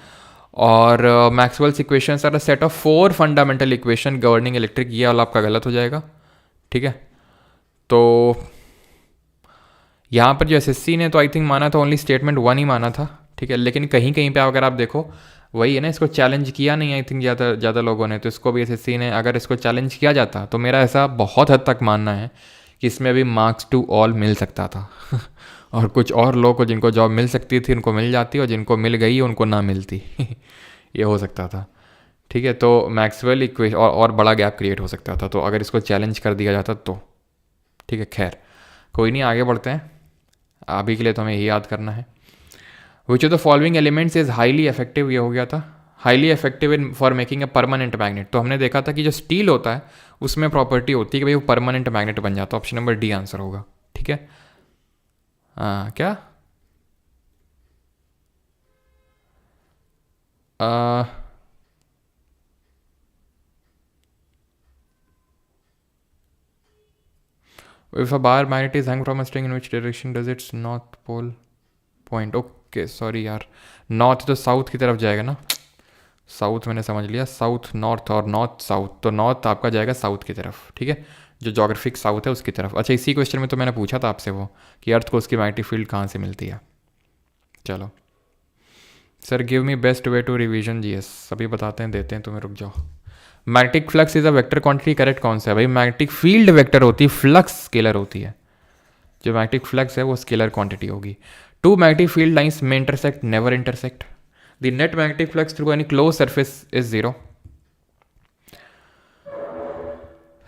और Maxwell's equations are a set of 4 fundamental equation governing electric. ये वाला आपका गलत हो जाएगा। ठीक है, तो यहाँ पर जो एसएससी ने तो आई थिंक माना था ओनली स्टेटमेंट 1 ही माना था। ठीक है, लेकिन कहीं कहीं पे अगर आप देखो वही है ना, इसको चैलेंज किया नहीं आई थिंक ज़्यादा लोगों ने, तो इसको भी एसएससी ने अगर इसको चैलेंज किया जाता तो मेरा ऐसा बहुत हद तक मानना है कि इसमें अभी मार्क्स टू ऑल मिल सकता था और कुछ और लोगों को जिनको जॉब मिल सकती थी उनको मिल जाती और जिनको मिल गई उनको ना मिलती ये हो सकता था। ठीक है, तो मैक्सवेल इक्वेशन और बड़ा गैप क्रिएट हो सकता था तो अगर इसको चैलेंज कर दिया जाता तो। ठीक है, खैर कोई नहीं, आगे बढ़ते हैं। अभी के लिए तो हमें यही याद करना है। विच of the following elements is highly effective? ये हो गया था highly effective in for making a permanent magnet. तो हमने देखा था कि जो स्टील होता है उसमें प्रॉपर्टी होती है कि भाई वो परमानेंट मैग्नेट बन जाता है। ऑप्शन नंबर डी आंसर होगा। ठीक है, क्या if a bar magnet is hung from a string in which direction does its north pole point? Okay sorry यार, नॉर्थ तो साउथ की तरफ जाएगा ना, साउथ मैंने समझ लिया, साउथ नॉर्थ और नॉर्थ साउथ, तो नॉर्थ आपका जाएगा साउथ की तरफ। ठीक है, जो जोग्राफिक साउथ है उसकी तरफ। अच्छा, इसी क्वेश्चन में तो मैंने पूछा था आपसे वो कि अर्थ को उसकी मैग्नेटिक फील्ड कहाँ से मिलती है। चलो sir, give me best way to revision GS. अभी बताते हैं, देते हैं तुम्हें, रुक जाओ। Magnetic flux is a vector quantity, correct कौन सा है भाई? मैग्नेटिक फील्ड वेक्टर होती है, फ्लक्स स्केलर होती है। जो मैग्नेटिक फ्लक्स है वो स्केलर क्वांटिटी होगी। 2 मैग्नेटिक फील्ड लाइंस में intersect, never intersect. The net magnetic flux through any close surface is 0।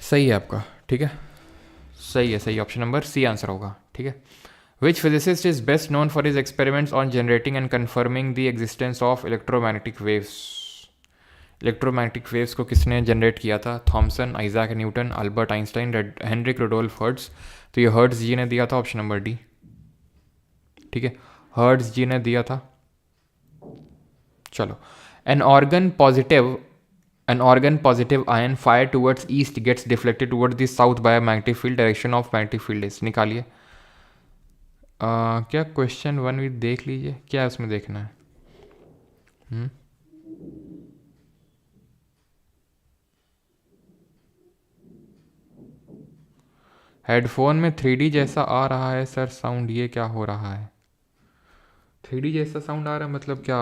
सही है आपका, ठीक है, सही है, सही, ऑप्शन नंबर सी आंसर होगा, ठीक है। Which physicist is best known for his experiments on generating and confirming the existence of electromagnetic waves? Electromagnetic waves को किसने जनरेट किया था? Thomson, Isaac Newton, Albert Einstein, Heinrich Rudolf Hertz. तो ये hertz जी ने दिया था, ऑप्शन नंबर डी, ठीक है, हर्ट्ज जी ने दिया था। चलो, an argon positive ion fire towards east gets deflected towards the south by magnetic field, direction of magnetic field is, निकालिए। क्या क्वेश्चन 1 भी देख लीजिए, क्या है उसमें देखना है। हेडफोन में 3D जैसा आ रहा है सर साउंड, ये क्या हो रहा है? 3D जैसा साउंड आ रहा है मतलब क्या,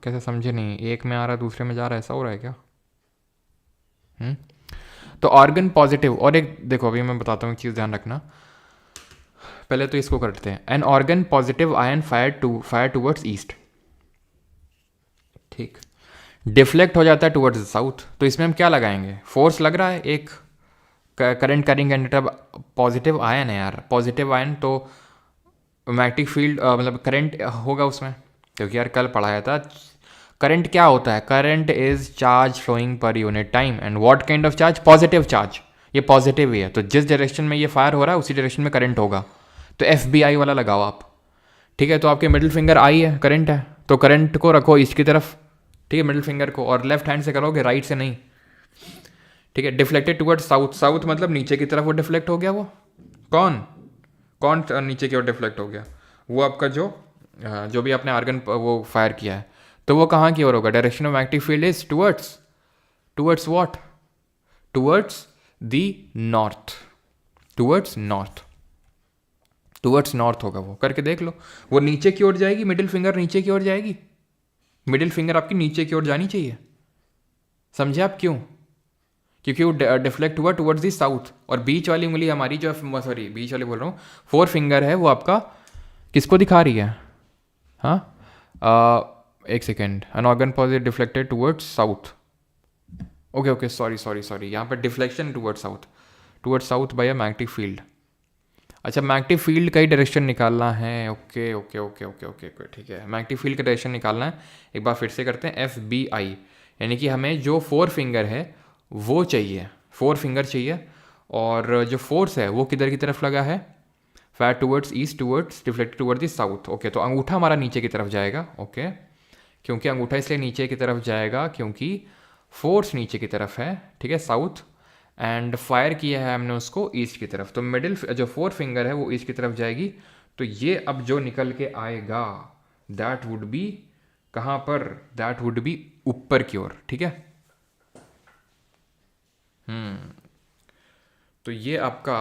कैसे समझे नहीं? एक में आ रहा है दूसरे में जा रहा है, ऐसा हो रहा है क्या? तो ऑर्गन पॉजिटिव, और एक देखो अभी मैं बताता हूँ एक चीज़ ध्यान रखना, पहले तो इसको करते हैं। N argon positive ion fire towards east, ठीक, डिफ्लेक्ट हो जाता है टूवर्ड्स साउथ, तो इसमें हम क्या लगाएंगे? फोर्स लग रहा है, एक करंट करेंगे, पॉजिटिव आयन है यार, पॉजिटिव आयन तो मैग्नेटिक फील्ड मतलब करंट होगा उसमें, क्योंकि यार कल पढ़ाया था करंट क्या होता है। Current is charge flowing per unit time, and what kind of charge? Positive charge, ये पॉजिटिव ही है, तो जिस डायरेक्शन में ये फायर हो रहा है उसी डायरेक्शन में करंट होगा, तो FBI वाला लगाओ आप, ठीक है। तो आपके मिडिल फिंगर आई है, करंट है, तो करंट को रखो ईस्ट की तरफ, ठीक है, मिडिल फिंगर को, और लेफ्ट हैंड से करोगे, राइट से नहीं, ठीक है। डिफ्लेक्टेड टुवर्ड्स साउथ, साउथ मतलब नीचे की तरफ वो डिफ्लेक्ट हो गया, वो कौन नीचे की ओर डिफ्लेक्ट हो गया? वो आपका जो भी आपने आर्गन वो फायर किया है, तो वो कहाँ की ओर होगा? Direction of magnetic field is towards what? Towards the north, towards north होगा वो, करके देख लो। वो नीचे की ओर जाएगी, मिडिल फिंगर नीचे की ओर जाएगी, मिडिल फिंगर आपकी नीचे की ओर जानी चाहिए, समझे आप क्यों? क्योंकि वो डिफ्लेक्ट हुआ टुवर्ड्स दी साउथ, और बीच वाली उंगली हमारी जो, सॉरी बीच वाली बोल रहा हूँ, 4 फिंगर है, वो आपका किसको दिखा रही है? हाँ, एक second, an argon positive deflected towards south, okay sorry, यहाँ पर deflection towards south by a magnetic field. अच्छा, मैग्नेटिक फील्ड का ही डायरेक्शन निकालना है, ओके, ठीक है, मैग्नेटिक फील्ड का डायरेक्शन निकालना है। एक बार फिर से करते हैं, FBI, यानी कि हमें जो 4 फिंगर है वो चाहिए, 4 फिंगर चाहिए, और जो फोर्स है वो किधर की तरफ लगा है? Fire towards east, towards deflected towards the south, okay. तो अंगूठा हमारा नीचे की तरफ जाएगा, ओके, क्योंकि अंगूठा इसलिए नीचे की तरफ जाएगा क्योंकि फोर्स नीचे की तरफ है, ठीक है, साउथ, एंड फायर किया है हमने उसको ईस्ट की तरफ, तो मिडिल जो 4 फिंगर है वो ईस्ट की तरफ जाएगी। तो ये अब जो निकल के आएगा दैट वुड बी कहाँ पर? दैट वुड बी ऊपर की ओर, ठीक है। तो ये आपका,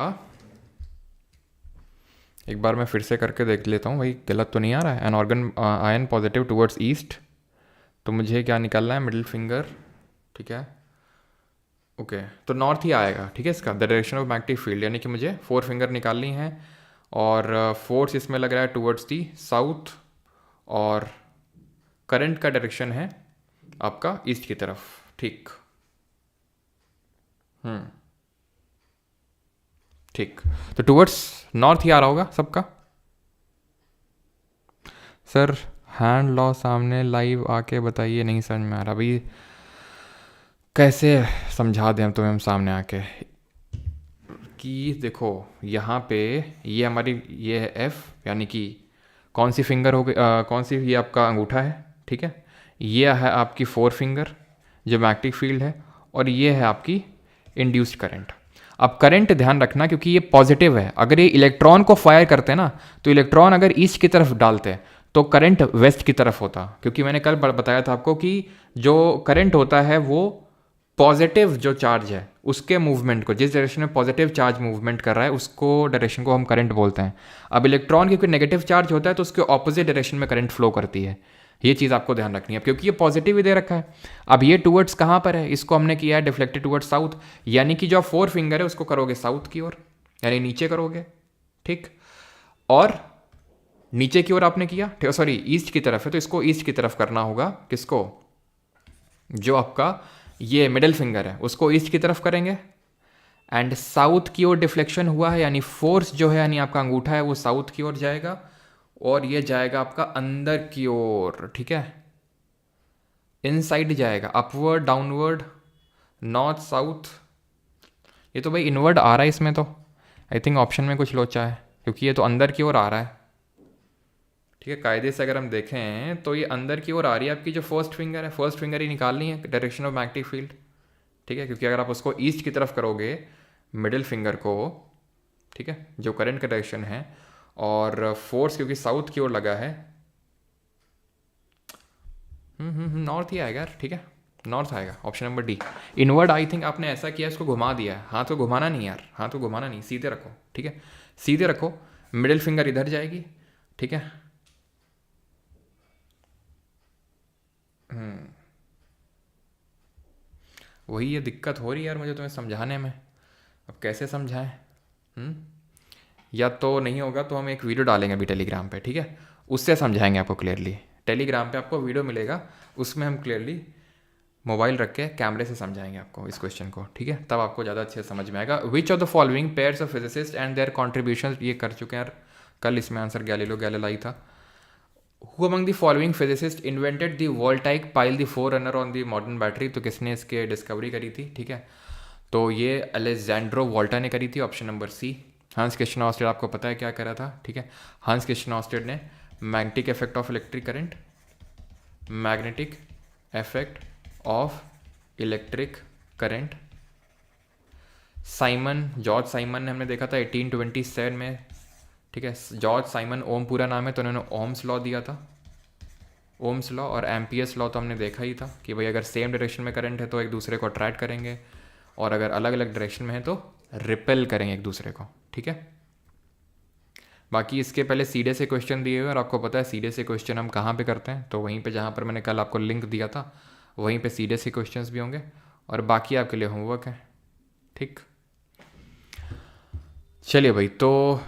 एक बार मैं फिर से करके देख लेता हूँ भाई, गलत तो नहीं आ रहा है। An organ ion positive towards east, तो मुझे क्या निकालना है? मिडिल फिंगर, ठीक है, ओके, तो नॉर्थ ही आएगा, ठीक है, इसका the direction of magnetic field, यानी कि मुझे 4 फिंगर निकालनी है, और फोर्स इसमें लग रहा है टुवर्ड्स दी साउथ, और करंट का डायरेक्शन है आपका ईस्ट की तरफ, ठीक, ठीक, तो टुवर्ड्स नॉर्थ ही आ रहा होगा सबका। सर हैंड लॉ सामने लाइव आके बताइए, नहीं समझ में आ रहा भाई, कैसे समझा दें हम तुम्हें, हम सामने आके कि देखो यहाँ पे ये हमारी ये है F, यानी कि कौन सी फिंगर हो गई, कौन सी, ये आपका अंगूठा है, ठीक है, ये है आपकी 4 फिंगर जो मैग्नेटिक फील्ड है, और ये है आपकी इंड्यूस्ड करंट। अब करंट ध्यान रखना, क्योंकि ये पॉजिटिव है, अगर ये इलेक्ट्रॉन को फायर करते हैं ना, तो इलेक्ट्रॉन अगर ईस्ट की तरफ डालते हैं तो करंट वेस्ट की तरफ होता, क्योंकि मैंने कल बताया था आपको कि जो करंट होता है वो पॉजिटिव जो चार्ज है उसके मूवमेंट को, जिस डायरेक्शन में पॉजिटिव चार्ज मूवमेंट कर रहा है उसको डायरेक्शन को हम करंट बोलते हैं। अब इलेक्ट्रॉन क्योंकि नेगेटिव चार्ज होता है तो उसके ऑपोजिट डायरेक्शन में करंट फ्लो करती है, ये चीज़ आपको ध्यान रखनी है, क्योंकि ये पॉजिटिव ही दे रखा है। अब ये टुवर्ड्स कहाँ पर है? इसको हमने किया है डिफ्लेक्टेड टुवर्ड्स साउथ, यानी कि जो 4 फिंगर है उसको करोगे साउथ की ओर, यानी नीचे करोगे, ठीक, और नीचे की ओर आपने किया, सॉरी ईस्ट की तरफ है तो इसको ईस्ट की तरफ करना होगा, किसको? जो आपका ये मिडिल फिंगर है उसको ईस्ट की तरफ करेंगे, एंड साउथ की ओर डिफ्लेक्शन हुआ है, यानी फोर्स जो है यानी आपका अंगूठा है वो साउथ की ओर जाएगा और ये जाएगा आपका अंदर की ओर, ठीक है, इनसाइड जाएगा, अपवर्ड डाउनवर्ड नॉर्थ साउथ। ये तो भाई इनवर्ड आ रहा है इसमें तो, आई थिंक ऑप्शन में कुछ लोचा है क्योंकि ये तो अंदर की ओर आ रहा है, ठीक है। कायदे से अगर हम देखें तो ये अंदर की ओर आ रही है आपकी जो फर्स्ट फिंगर है, फर्स्ट फिंगर ही निकालनी है डायरेक्शन ऑफ मैग्नेटिक फील्ड, ठीक है, क्योंकि अगर आप उसको ईस्ट की तरफ करोगे मिडिल फिंगर को, ठीक है, जो करंट का डायरेक्शन है, और फोर्स क्योंकि साउथ की ओर लगा है, नॉर्थ ही आएगा यार, ठीक है, नॉर्थ आएगा, option number D inward. I think आपने ऐसा किया इसको घुमा दिया है, हाथ को घुमाना नहीं यार, हाथ को घुमाना नहीं, सीधे रखो, ठीक है, सीधे रखो, मिडिल फिंगर इधर जाएगी, ठीक है। वही ये दिक्कत हो रही है यार मुझे तुम्हें समझाने में, अब कैसे समझाएं। हम्म या तो नहीं होगा तो हम एक वीडियो डालेंगे अभी टेलीग्राम पे, ठीक है, उससे समझाएंगे आपको क्लियरली। टेलीग्राम पे आपको वीडियो मिलेगा, उसमें हम क्लियरली मोबाइल रख के कैमरे से समझाएंगे आपको इस क्वेश्चन को, ठीक है, तब आपको ज़्यादा अच्छे से समझ में आएगा। विच of the following pairs of physicist and their contribution, ये कर चुके हैं यार कल, इसमें आंसर गैलीलियो गैलीलाई था। Who among the following physicist invented the voltaic pile the four runner on the modern battery, तो किसने इसके डिस्कवरी करी थी, ठीक है, तो ये अलेक्जेंड्रो वोल्टा ने करी थी, ऑप्शन नंबर सी। हांस क्रिस्टियन ऑस्टेड आपको पता है क्या करा था, ठीक है, हांस क्रिस्टियन ऑस्टेड ने magnetic effect of electric current, magnetic effect of electric current, Simon George Simon ने हमने देखा था 1827 में, ठीक है, जॉर्ज साइमन ओम पूरा नाम है, तो उन्होंने ओम्स लॉ दिया था, ओम्स लॉ, और एम्पियर्स लॉ तो हमने देखा ही था कि भाई अगर सेम डायरेक्शन में करंट है तो एक दूसरे को अट्रैक्ट करेंगे, और अगर अलग अलग डायरेक्शन में है तो रिपेल करेंगे एक दूसरे को, ठीक है। बाकी इसके पहले सीधे से क्वेश्चन दिए हुए और आपको पता है सीधे से क्वेश्चन हम कहाँ पे करते हैं, तो वहीं पे जहाँ पर मैंने कल आपको लिंक दिया था वहीं पे सीधे से क्वेश्चंस भी होंगे, और बाकी आपके लिए होमवर्क है, ठीक। चलिए भाई, तो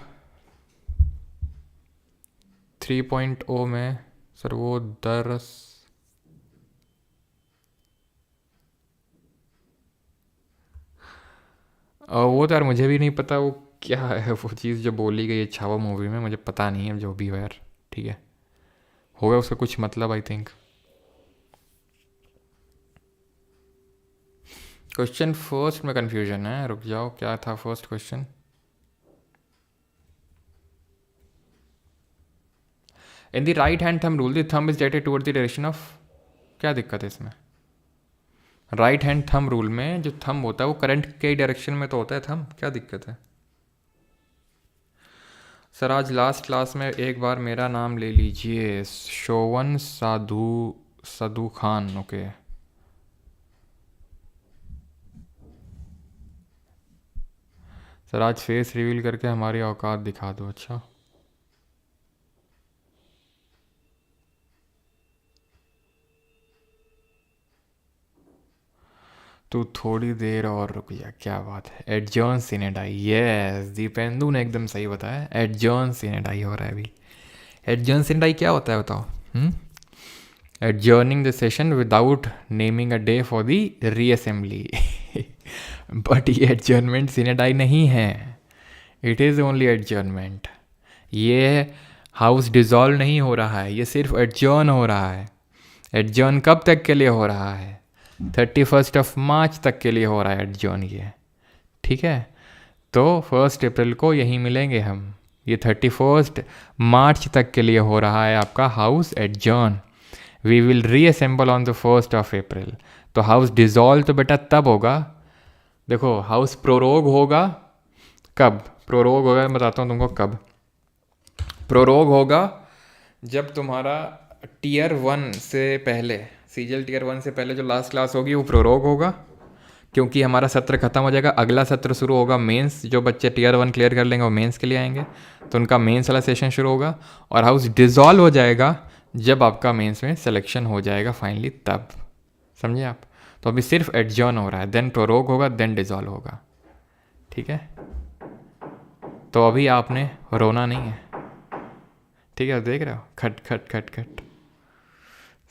3.0 में सर वो दरस वो तो यार मुझे भी नहीं पता वो क्या है वो चीज़ जो बोली गई है छावा मूवी में, मुझे पता नहीं है जो भी हो यार, ठीक है, होगा उसका कुछ मतलब आई थिंक। क्वेश्चन फर्स्ट में कन्फ्यूजन है, रुक जाओ क्या था first question. In the right hand thumb rule the thumb is directed toward the direction of, क्या दिक्कत है इसमें, राइट हैंड थंब रूल में जो थंब होता है वो करंट के डायरेक्शन में तो होता है थंब, क्या दिक्कत है। सर आज लास्ट क्लास में एक बार मेरा नाम ले लीजिए, शोवन साधु खान, ओके। सर आज फेस रिवील करके हमारी औकात दिखा दो, अच्छा तू थोड़ी देर और रुक जा, क्या बात है, एडजॉर्न सिने डाई, यस दीपेंदु ने एकदम सही बताया, एडजॉर्न सिने डाई हो रहा है अभी। एडजॉर्न सिने डाई क्या होता है बताओ, adjourning the session without naming a day for the reassembly but ये एडजॉर्नमेंट सिने डाई नहीं है, इट इज़ ओनली एडजॉर्नमेंट, ये हाउस डिज़ोल्व नहीं हो रहा है, ये सिर्फ एडजॉर्न हो रहा है। एडजॉर्न कब तक के लिए हो रहा है, 31 मार्च तक के लिए हो रहा है एडजॉर्न ये, ठीक है, तो 1 अप्रैल को यहीं मिलेंगे हम, ये 31 मार्च तक के लिए हो रहा है आपका house adjourn, we will reassemble on the 1 April. तो हाउस डिज़ोल्व तो बेटा तब होगा, देखो हाउस प्रोरोग होगा कब, प्रोरोग होगा मैं बताता हूँ तुमको कब, प्रोरोग होगा जब तुम्हारा टीयर 1 से पहले, सीजल टीयर 1 से पहले जो लास्ट क्लास होगी वो प्रोरोग होगा, क्योंकि हमारा सत्र खत्म हो जाएगा, अगला सत्र शुरू होगा मेंस, जो बच्चे टीयर 1 क्लियर कर लेंगे वो मेंस के लिए आएंगे, तो उनका मेंस वाला सेशन शुरू होगा, और हाउस डिज़ोल्व हो जाएगा जब आपका मेंस में सिलेक्शन हो जाएगा फाइनली, तब, समझे आप। तो अभी सिर्फ एडजॉर्न हो रहा है, देन प्रोरोग होगा, देन डिज़ोल्व होगा, ठीक है। तो अभी आपने रोना नहीं है, ठीक है, देख रहे हो, खट खट खट खट।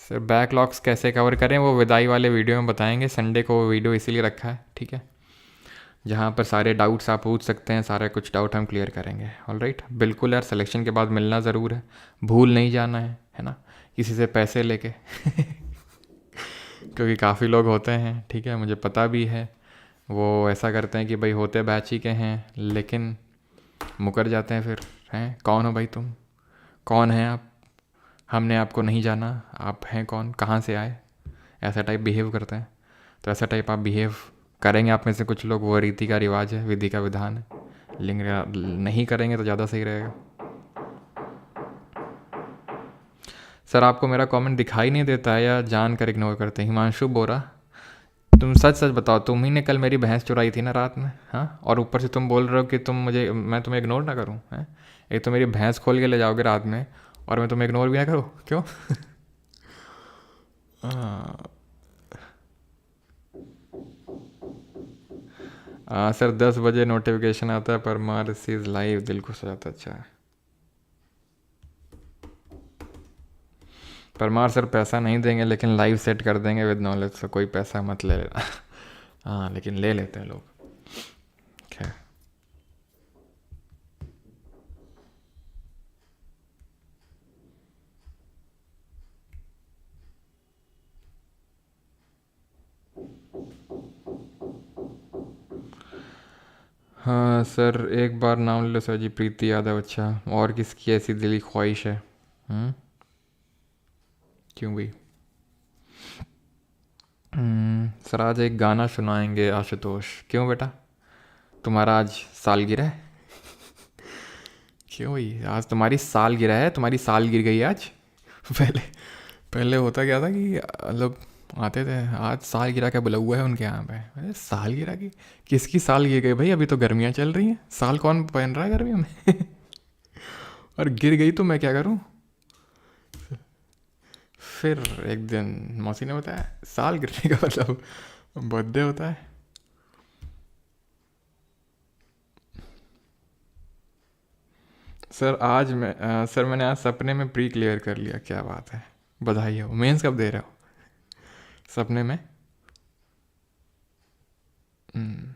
सर बैकलॉग्स कैसे कवर करें वो विदाई वाले वीडियो में बताएंगे, संडे को वो वीडियो इसीलिए रखा है, ठीक है। जहाँ पर सारे डाउट्स आप पूछ सकते हैं, सारा कुछ डाउट हम क्लियर करेंगे। ऑलराइट, बिल्कुल यार, सिलेक्शन के बाद मिलना ज़रूर है, भूल नहीं जाना है ना, किसी से पैसे लेके क्योंकि काफ़ी लोग होते हैं, ठीक है, मुझे पता भी है, वो ऐसा करते हैं कि भाई होते बैच ही के हैं लेकिन मुकर जाते हैं फिर। हैं कौन हो भाई तुम, कौन हैं आप, हमने आपको नहीं जाना, आप हैं कौन, कहाँ से आए, ऐसा टाइप बिहेव करते हैं। तो ऐसा टाइप आप बिहेव करेंगे आप में से कुछ लोग, वो रीति का रिवाज है, विधि का विधान है, लेकिन नहीं करेंगे तो ज़्यादा सही रहेगा। सर आपको मेरा कमेंट दिखाई नहीं देता है या जान कर इग्नोर करते हैं? हिमांशु बोरा, तुम सच सच बताओ, तुम ही ने कल मेरी भैंस चुराई थी ना रात में, हाँ, और ऊपर से तुम बोल रहे हो कि मैं तुम्हें इग्नोर ना करूँ? हैं, एक तो मेरी भैंस खोल के ले जाओगे रात में और मैं तुम्हें इग्नोर भी ना करूँ, क्यों? सर 10 बजे नोटिफिकेशन आता है, परमार सीज लाइव, दिल खुश हो जाता है। अच्छा परमार सर पैसा नहीं देंगे लेकिन लाइव सेट कर देंगे विद नॉलेज, से कोई पैसा मत ले लेना हाँ लेकिन ले लेते हैं लोग, खैर। हाँ सर एक बार नाम ले लो सर जी, प्रीति यादव। अच्छा, और किसकी ऐसी दिली ख्वाहिश है? क्यों भी? सर आज एक गाना सुनाएंगे आशुतोष। क्यों बेटा, तुम्हारा आज सालगिरह है? क्यों भाई, आज तुम्हारी सालगिरह है, तुम्हारी साल गिर गई आज पहले पहले होता क्या था कि मतलब आते थे, आज साल गिरा क्या बुला हुआ है उनके यहाँ पे, अरे साल गिरा की, किसकी साल गिर गई भाई, अभी तो गर्मियाँ चल रही हैं, साल कौन पहन रहा है गर्मियों में और गिर गई तो मैं क्या करूँ? फिर एक दिन मौसी ने बताया साल गिरने का मतलब बर्थडे होता है। सर आज सर मैंने आज सपने में प्री क्लियर कर लिया। क्या बात है, बधाई हो। मेंस कब दे रहे हो? सपने में? हम्म,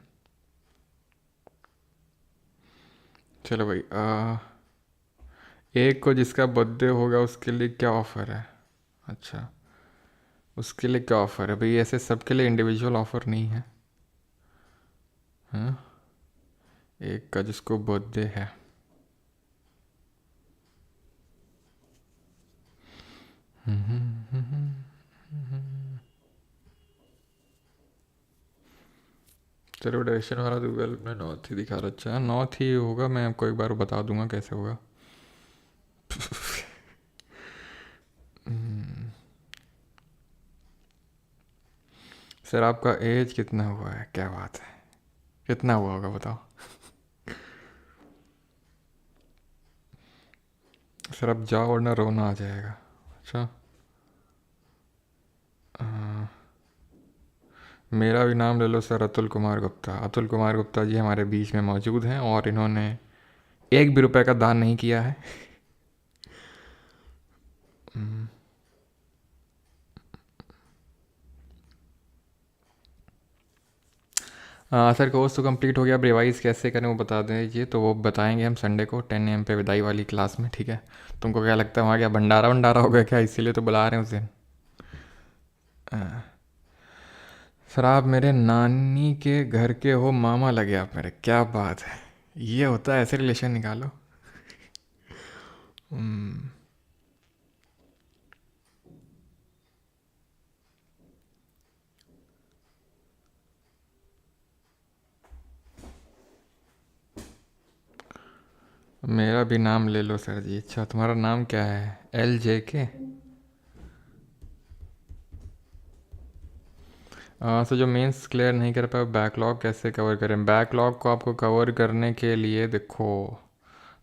चलो भाई, एक को जिसका बर्थडे होगा उसके लिए क्या ऑफ़र है? अच्छा, उसके लिए क्या ऑफ़र है भाई? ऐसे सबके लिए इंडिविजुअल ऑफ़र नहीं है। हाँ, एक का जिसको बर्थडे है। चलो डायरेक्शन वाला तो गूगल में नॉर्थ ही दिखा रहा। अच्छा नॉर्थ ही होगा, मैं आपको एक बार बता दूंगा कैसे होगा सर आपका एज कितना हुआ है? क्या बात है, कितना हुआ होगा बताओ? सर अब जाओ वरना रोना आ जाएगा। अच्छा, मेरा भी नाम ले लो सर, अतुल कुमार गुप्ता। अतुल कुमार गुप्ता जी हमारे बीच में मौजूद हैं और इन्होंने एक भी रुपए का दान नहीं किया है। सर कोर्स तो कंप्लीट हो गया, अब रिवाइज़ कैसे करें वो बता दीजिए। तो वो बताएंगे हम संडे को 10 AM पे विदाई वाली क्लास में, ठीक है? तुमको क्या लगता है वहाँ क्या भंडारा भंडारा हो गया क्या, इसीलिए तो बुला रहे हैं उस दिन? सर आप मेरे नानी के घर के हो, मामा लगे आप मेरे। क्या बात है, ये होता है ऐसे रिलेशन निकालो। मेरा भी नाम ले लो सर जी। अच्छा तुम्हारा नाम क्या है? LJK? सो जो मेंस क्लियर नहीं कर पाए बैकलॉग कैसे कवर करें? बैकलॉग को आपको कवर करने के लिए देखो,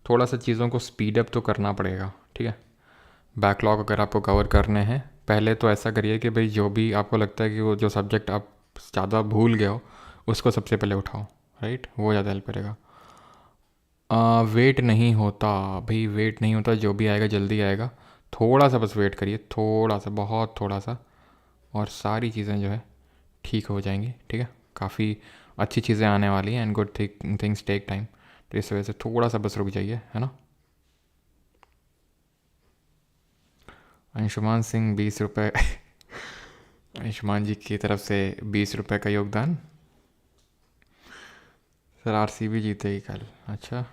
थोड़ा सा चीज़ों को स्पीड अप तो करना पड़ेगा, ठीक है? बैकलॉग अगर आपको कवर करने हैं, पहले तो ऐसा करिए कि भाई जो भी आपको लगता है कि वो जो सब्जेक्ट आप ज़्यादा भूल गए हो उसको सबसे पहले उठाओ, राइट? वो ज़्यादा हेल्प करेगा। वेट नहीं होता भाई, वेट नहीं होता, जो भी आएगा जल्दी आएगा। थोड़ा सा बस वेट करिए, थोड़ा सा, बहुत थोड़ा सा, और सारी चीज़ें जो है ठीक हो जाएंगी, ठीक है? काफ़ी अच्छी चीज़ें आने वाली हैं and good things take time. तो इस वजह से थोड़ा सा बस रुक जाइए, है ना। अंशुमान सिंह 20 रुपये अंशुमान जी की तरफ से 20 रुपये का योगदान। सर आरसीबी जीतेगी कल। अच्छा,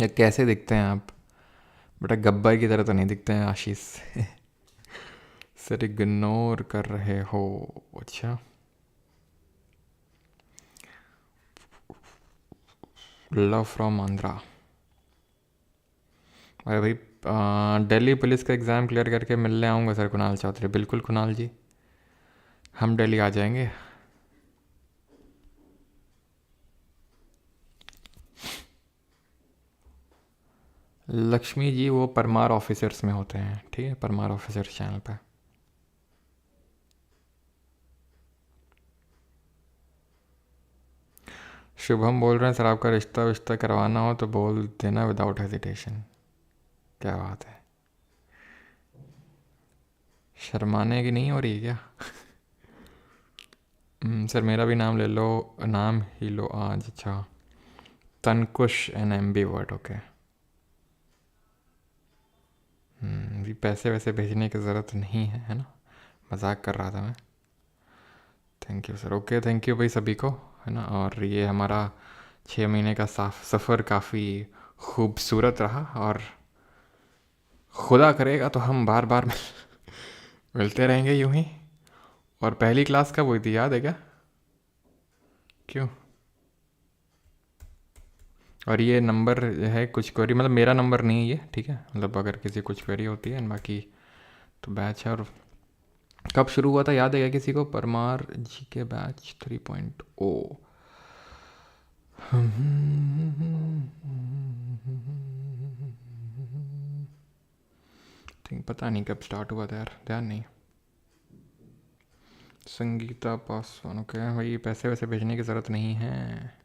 या कैसे दिखते हैं आप बेटा? गब्बर की तरह तो नहीं दिखते हैं आशीष सर इग्नोर कर रहे हो? अच्छा, लव फ्रॉम आंध्रा। अरे भाई, दिल्ली पुलिस का एग्ज़ाम क्लियर करके मिलने आऊँगा सर कुणाल चौधरी। बिल्कुल कुणाल जी, हम दिल्ली आ जाएंगे। लक्ष्मी जी वो परमार ऑफिसर्स में होते हैं, ठीक है, परमार ऑफिसर्स चैनल पे। शुभम बोल रहे हैं सर आपका रिश्ता विश्ता करवाना हो तो बोल देना विदाउट हेजिटेशन। क्या बात है, शर्माने की नहीं हो रही है क्या? सर मेरा भी नाम ले लो, नाम ही लो आज। अच्छा, Tankush N M B word, okay. भी पैसे वैसे भेजने की ज़रूरत नहीं है ना, मजाक कर रहा था मैं। Thank you sir, okay thank you भाई सभी को, है ना। और ये हमारा 6 महीने का साफ सफ़र काफ़ी खूबसूरत रहा, और खुदा करेगा तो हम बार बार मिलते रहेंगे यूं ही। और पहली क्लास कब हुई थी याद है क्या? क्यों? और ये नंबर है कुछ क्वेरी, मतलब मेरा नंबर नहीं है ये, ठीक है, मतलब अगर किसी कुछ क्वेरी होती है, बाकी तो बैच है। और कब शुरू हुआ था याद है क्या किसी को? परमार जी के बैच 3.0। थिंक पता नहीं कब स्टार्ट हुआ था यार, ध्यान नहीं। संगीता पासवान, ओके भाई, पैसे वैसे भेजने की ज़रूरत नहीं है।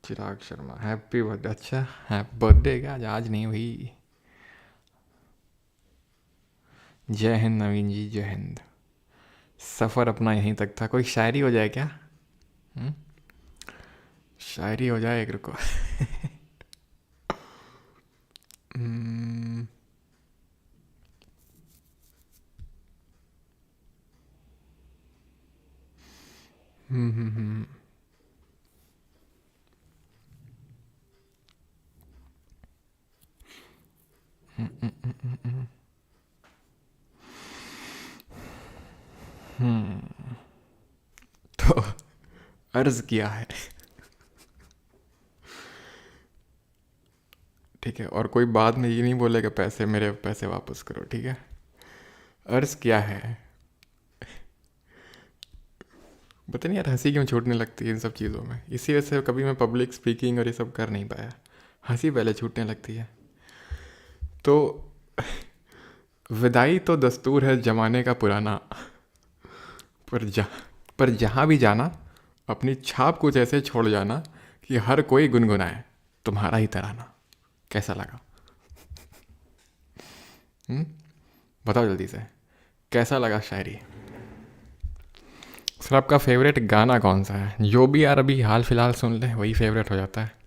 चिराग शर्मा हैप्पी बर्थडे। अच्छा, हैप्पी बर्थडे क्या? आज नहीं हुई। जय हिंद नवीन जी, जय हिंद। सफ़र अपना यहीं तक था। कोई शायरी हो जाए क्या? हुँ? शायरी हो जाए एक, रुको हम्म, हम्म, हम्म, तो अर्ज किया है, ठीक है, और कोई बाद में ये नहीं बोलेगा पैसे मेरे पैसे वापस करो, ठीक है। अर्ज किया है, पता नहीं यार हंसी क्यों छूटने लगती है इन सब चीज़ों में, इसी वजह से कभी मैं पब्लिक स्पीकिंग और ये सब कर नहीं पाया। हंसी पहले छूटने लगती है। तो विदाई तो दस्तूर है ज़माने का पुराना, पर पर जहाँ भी जाना अपनी छाप कुछ ऐसे छोड़ जाना कि हर कोई गुनगुनाए तुम्हारा ही तराना। कैसा लगा? बताओ जल्दी से, कैसा लगा शायरी? सर आपका फेवरेट गाना कौन सा है? जो भी यार अभी हाल फिलहाल सुन ले वही फेवरेट हो जाता है।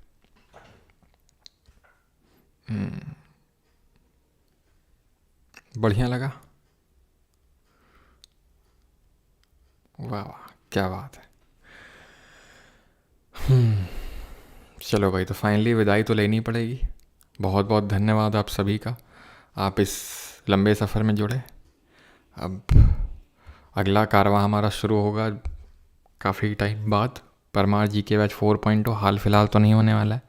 बढ़िया लगा, वाह वाह क्या बात है। चलो भाई, तो फाइनली विदाई तो लेनी पड़ेगी। बहुत बहुत धन्यवाद आप सभी का, आप इस लंबे सफ़र में जुड़े। अब अगला कारवां हमारा शुरू होगा काफ़ी टाइम बाद। परमार जी के बैच 4.0 हाल फिलहाल तो नहीं होने वाला है,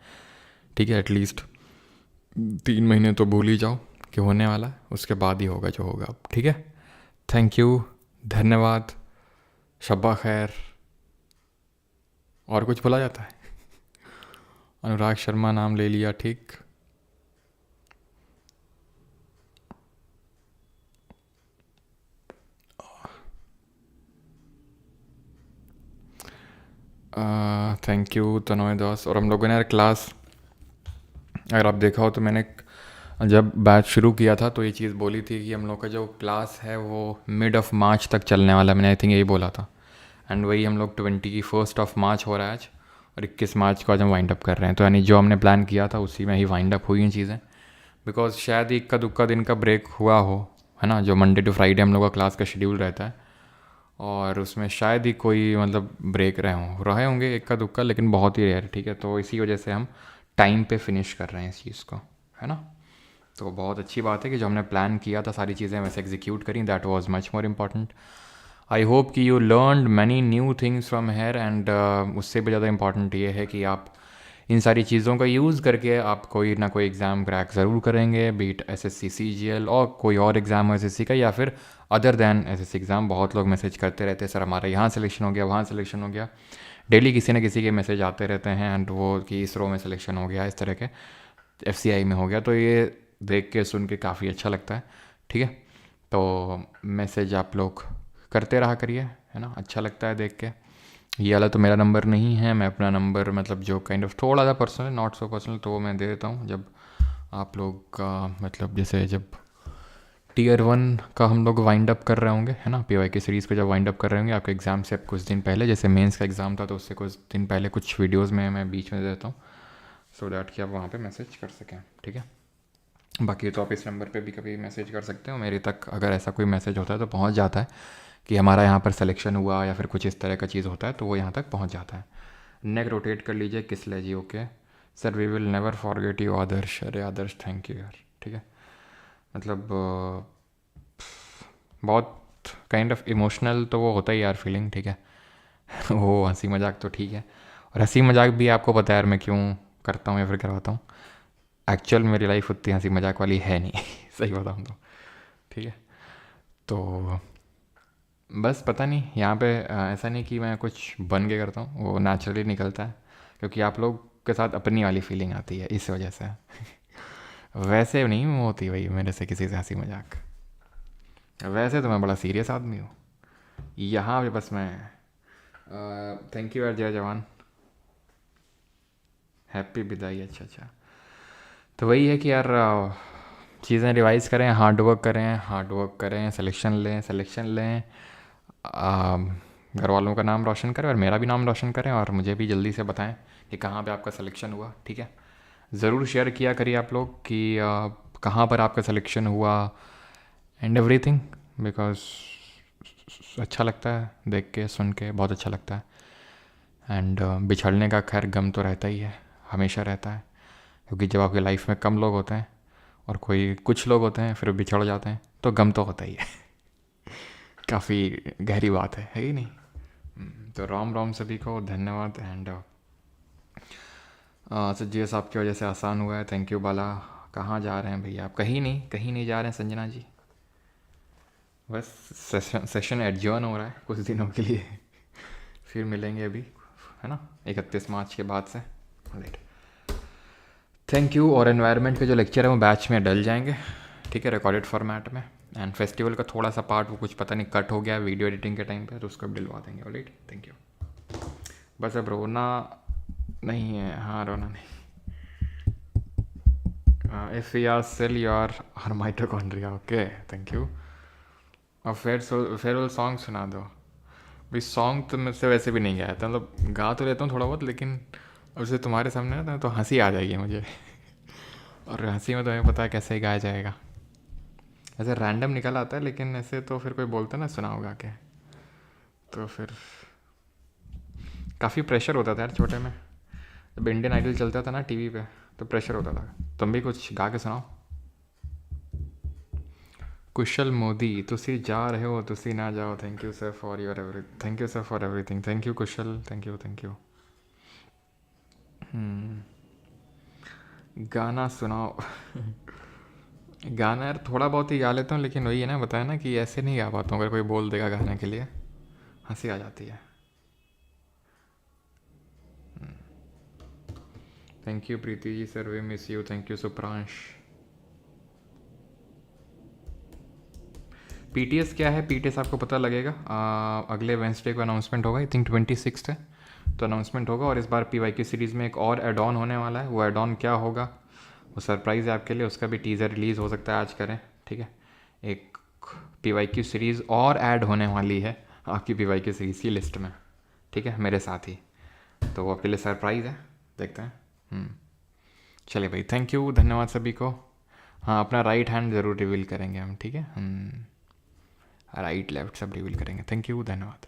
ठीक है। एटलीस्ट 3 महीने तो भूल ही जाओ कि होने वाला है, उसके बाद ही होगा जो होगा अब, ठीक है। थैंक यू, धन्यवाद, शब्बा खैर। और कुछ बोला जाता है? अनुराग शर्मा नाम ले लिया, ठीक। थैंक यू तनोय दास। और हम लोगों ने यार क्लास, अगर आप देखा हो तो मैंने जब बैच शुरू किया था तो ये चीज़ बोली थी कि हम लोग का जो क्लास है वो मिड ऑफ मार्च तक चलने वाला है। मैंने आई थिंक यही बोला था। एंड वही हम लोग 21 मार्च हो रहा है आज, और 21 मार्च को आज हम वाइंड अप कर रहे हैं। तो यानी जो हमने प्लान किया था उसी में ही वाइंड अप हुई हैं चीज़ें। बिकॉज शायद ही इक्का दुक्का दिन का ब्रेक हुआ हो, है ना, जो मंडे टू फ्राइडे हम लोग का क्लास का शेड्यूल रहता है, और उसमें शायद ही कोई मतलब ब्रेक रहे होंगे इक्का दुक्का, लेकिन बहुत ही रेयर। ठीक है, तो इसी वजह से हम टाइम पे फिनिश कर रहे हैं इस चीज़ को, है ना। तो बहुत अच्छी बात है कि जो हमने प्लान किया था सारी चीज़ें वैसे एग्जीक्यूट करी, that was much more important. I hope कि you learn many new things from here, and उससे भी ज़्यादा इम्पॉर्टेंट ये है कि आप इन सारी चीज़ों का यूज़ करके आप कोई ना कोई एग्ज़ाम क्रैक ज़रूर करेंगे, बीट एसएससी सीजीएल और कोई और एग्ज़ाम हो एसएससी का, या फिर अदर दैन एसएससी एग्ज़ाम। बहुत लोग मैसेज करते रहते हैं, सर हमारा यहाँ सिलेक्शन हो गया, वहाँ सिलेक्शन हो गया। डेली किसी न किसी के मैसेज आते रहते हैं, एंड वो कि इसरो में सिलेक्शन हो गया, इस तरह के एफसीआई में हो गया। तो ये देख के सुन के काफ़ी अच्छा लगता है। ठीक है, तो मैसेज आप लोग करते रहा करिए, है ना, अच्छा लगता है देख के। ये वाला तो मेरा नंबर नहीं है, मैं अपना नंबर मतलब जो काइंड ऑफ थोड़ा सा पर्सनल, नॉट सो पर्सनल, तो वो मैं दे देता हूँ जब आप लोग का मतलब जैसे जब Tier 1 का हम लोग वाइंड अप कर रहे होंगे, है ना, पीवाई की सीरीज़ को जब वाइंड अप कर रहे होंगे आपके एग्ज़ाम से कुछ दिन पहले, जैसे मेंस का एग्ज़ाम था तो उससे कुछ दिन पहले कुछ वीडियोज़ में मैं बीच में दे देता हूँ, सो दैट कि आप वहाँ पे मैसेज कर सकें। ठीक है, बाकी तो आप इस नंबर पे भी कभी मैसेज कर सकते हो मेरे तक, अगर ऐसा कोई मैसेज होता है तो पहुँच जाता है कि हमारा यहाँ पर सिलेक्शन हुआ या फिर कुछ इस तरह का चीज़ होता है, तो वो यहाँ तक पहुँच जाता है। नेक रोटेट कर लीजिए किसले जी, okay sir, we will never forget you Adarsh. अरे आदर्श थैंक यू यार। ठीक है, मतलब बहुत काइंड ऑफ इमोशनल तो वो होता ही यार फीलिंग। ठीक है वो हंसी मजाक तो ठीक है, और हंसी मजाक भी आपको पता है यार मैं क्यों करता हूँ या फिर करवाता हूँ। एक्चुअल मेरी लाइफ उतनी हंसी मजाक वाली है नहीं सही बताऊँ तो। ठीक है, तो बस पता नहीं यहाँ पे ऐसा नहीं कि मैं कुछ बन के करता हूँ, वो नेचुरली निकलता है क्योंकि आप लोग के साथ अपनी वाली फीलिंग आती है इस वजह से वैसे नहीं होती भाई मेरे से किसी से हंसी मजाक, वैसे तो मैं बड़ा सीरियस आदमी हूँ। यहाँ पे बस मैं थैंक यू यार जय जवान, हैप्पी विदाई। अच्छा अच्छा, तो वही है कि यार चीज़ें रिवाइज़ करें, हार्ड वर्क करें, सिलेक्शन लें, घर वालों का नाम रोशन करें और मेरा भी नाम रोशन करें, और मुझे भी जल्दी से बताएं कि कहाँ पे आपका सिलेक्शन हुआ। ठीक है, ज़रूर शेयर किया करिए आप लोग कि कहाँ पर आपका सिलेक्शन हुआ एंड एवरीथिंग, बिकॉज अच्छा लगता है देख के सुन के, बहुत अच्छा लगता है। एंड बिछड़ने का खैर गम तो रहता ही है, हमेशा रहता है, क्योंकि जब आपकी लाइफ में कम लोग होते हैं और कोई कुछ लोग होते हैं फिर बिछड़ जाते हैं तो गम तो होता ही है काफ़ी गहरी बात है ही नहीं। तो राम राम सभी को, धन्यवाद। एंड सज्जिए साहब की वजह से आसान हुआ है, थैंक यू बाला। कहाँ जा रहे हैं भैया आप? कहीं नहीं जा रहे हैं संजना जी, बस सेशन एडजर्न हो रहा है कुछ दिनों के लिए फिर मिलेंगे अभी, है ना, 31 मार्च के बाद से। Right, thank you. और एनवायरनमेंट के जो लेक्चर है वो बैच में डल जाएंगे, ठीक है, रिकॉर्डेड फॉर्मेट में। एंड फेस्टिवल का थोड़ा सा पार्ट वो कुछ पता नहीं कट हो गया वीडियो एडिटिंग के टाइम पे, तो उसको डलवा देंगे। Alright, thank you. बस अब रोना नहीं है, हाँ रोना नहीं। If we are sell your her mitochondria, okay thank you. और फेयरवेल सॉन्ग सुना दो भाई। सॉन्ग तो मुझसे वैसे भी नहीं गाया था, मतलब गा तो लेता हूँ थोड़ा बहुत, लेकिन अब से तुम्हारे सामने ना तो हंसी आ जाएगी मुझे और हंसी में तो हमें पता है कैसे ही गाया जाएगा, ऐसे रैंडम निकल आता है, लेकिन ऐसे तो फिर कोई बोलता ना सुना होगा के, तो फिर काफ़ी प्रेशर होता था यार छोटे में, जब इंडियन आइडल चलता था ना टीवी पे तो प्रेशर होता था। तुम भी कुछ गा के सुनाओ। कुशल मोदी, तुसी जा रहे हो, तुसी ना जाओ। Thank you sir for your thank you sir for everything. Thank you Kusal, thank you. गाना सुनाओ गाना यार थोड़ा बहुत ही गा लेता हूँ, लेकिन वही है ना, बताया ना कि ऐसे नहीं गा पाता हूँ, अगर कोई बोल देगा गाने के लिए हंसी आ जाती है। Thank you Preeti ji, sir we miss you. Thank you Supransh. PTS क्या है? पीटीएस आपको पता लगेगा अगले वेंसडे को अनाउंसमेंट होगा, आई थिंक 26 है तो अनाउंसमेंट होगा। और इस बार पीवाई की सीरीज़ में एक और एड ऑन होने वाला है, वो एड ऑन क्या होगा वो सरप्राइज़ है आपके लिए, उसका भी टीज़र रिलीज़ हो सकता है आज करें, ठीक है। एक PYQ सीरीज़ और ऐड होने वाली है आपकी PYQ सीरीज़ की लिस्ट में, ठीक है, मेरे साथ ही। तो वो आपके लिए सरप्राइज़ है, देखते हैं। चलिए भाई, थैंक यू, धन्यवाद सभी को। हाँ, अपना राइट हैंड ज़रूर रिवील करेंगे हम, ठीक है। राइट लेफ्ट सब रिवील करेंगे। थैंक यू, धन्यवाद।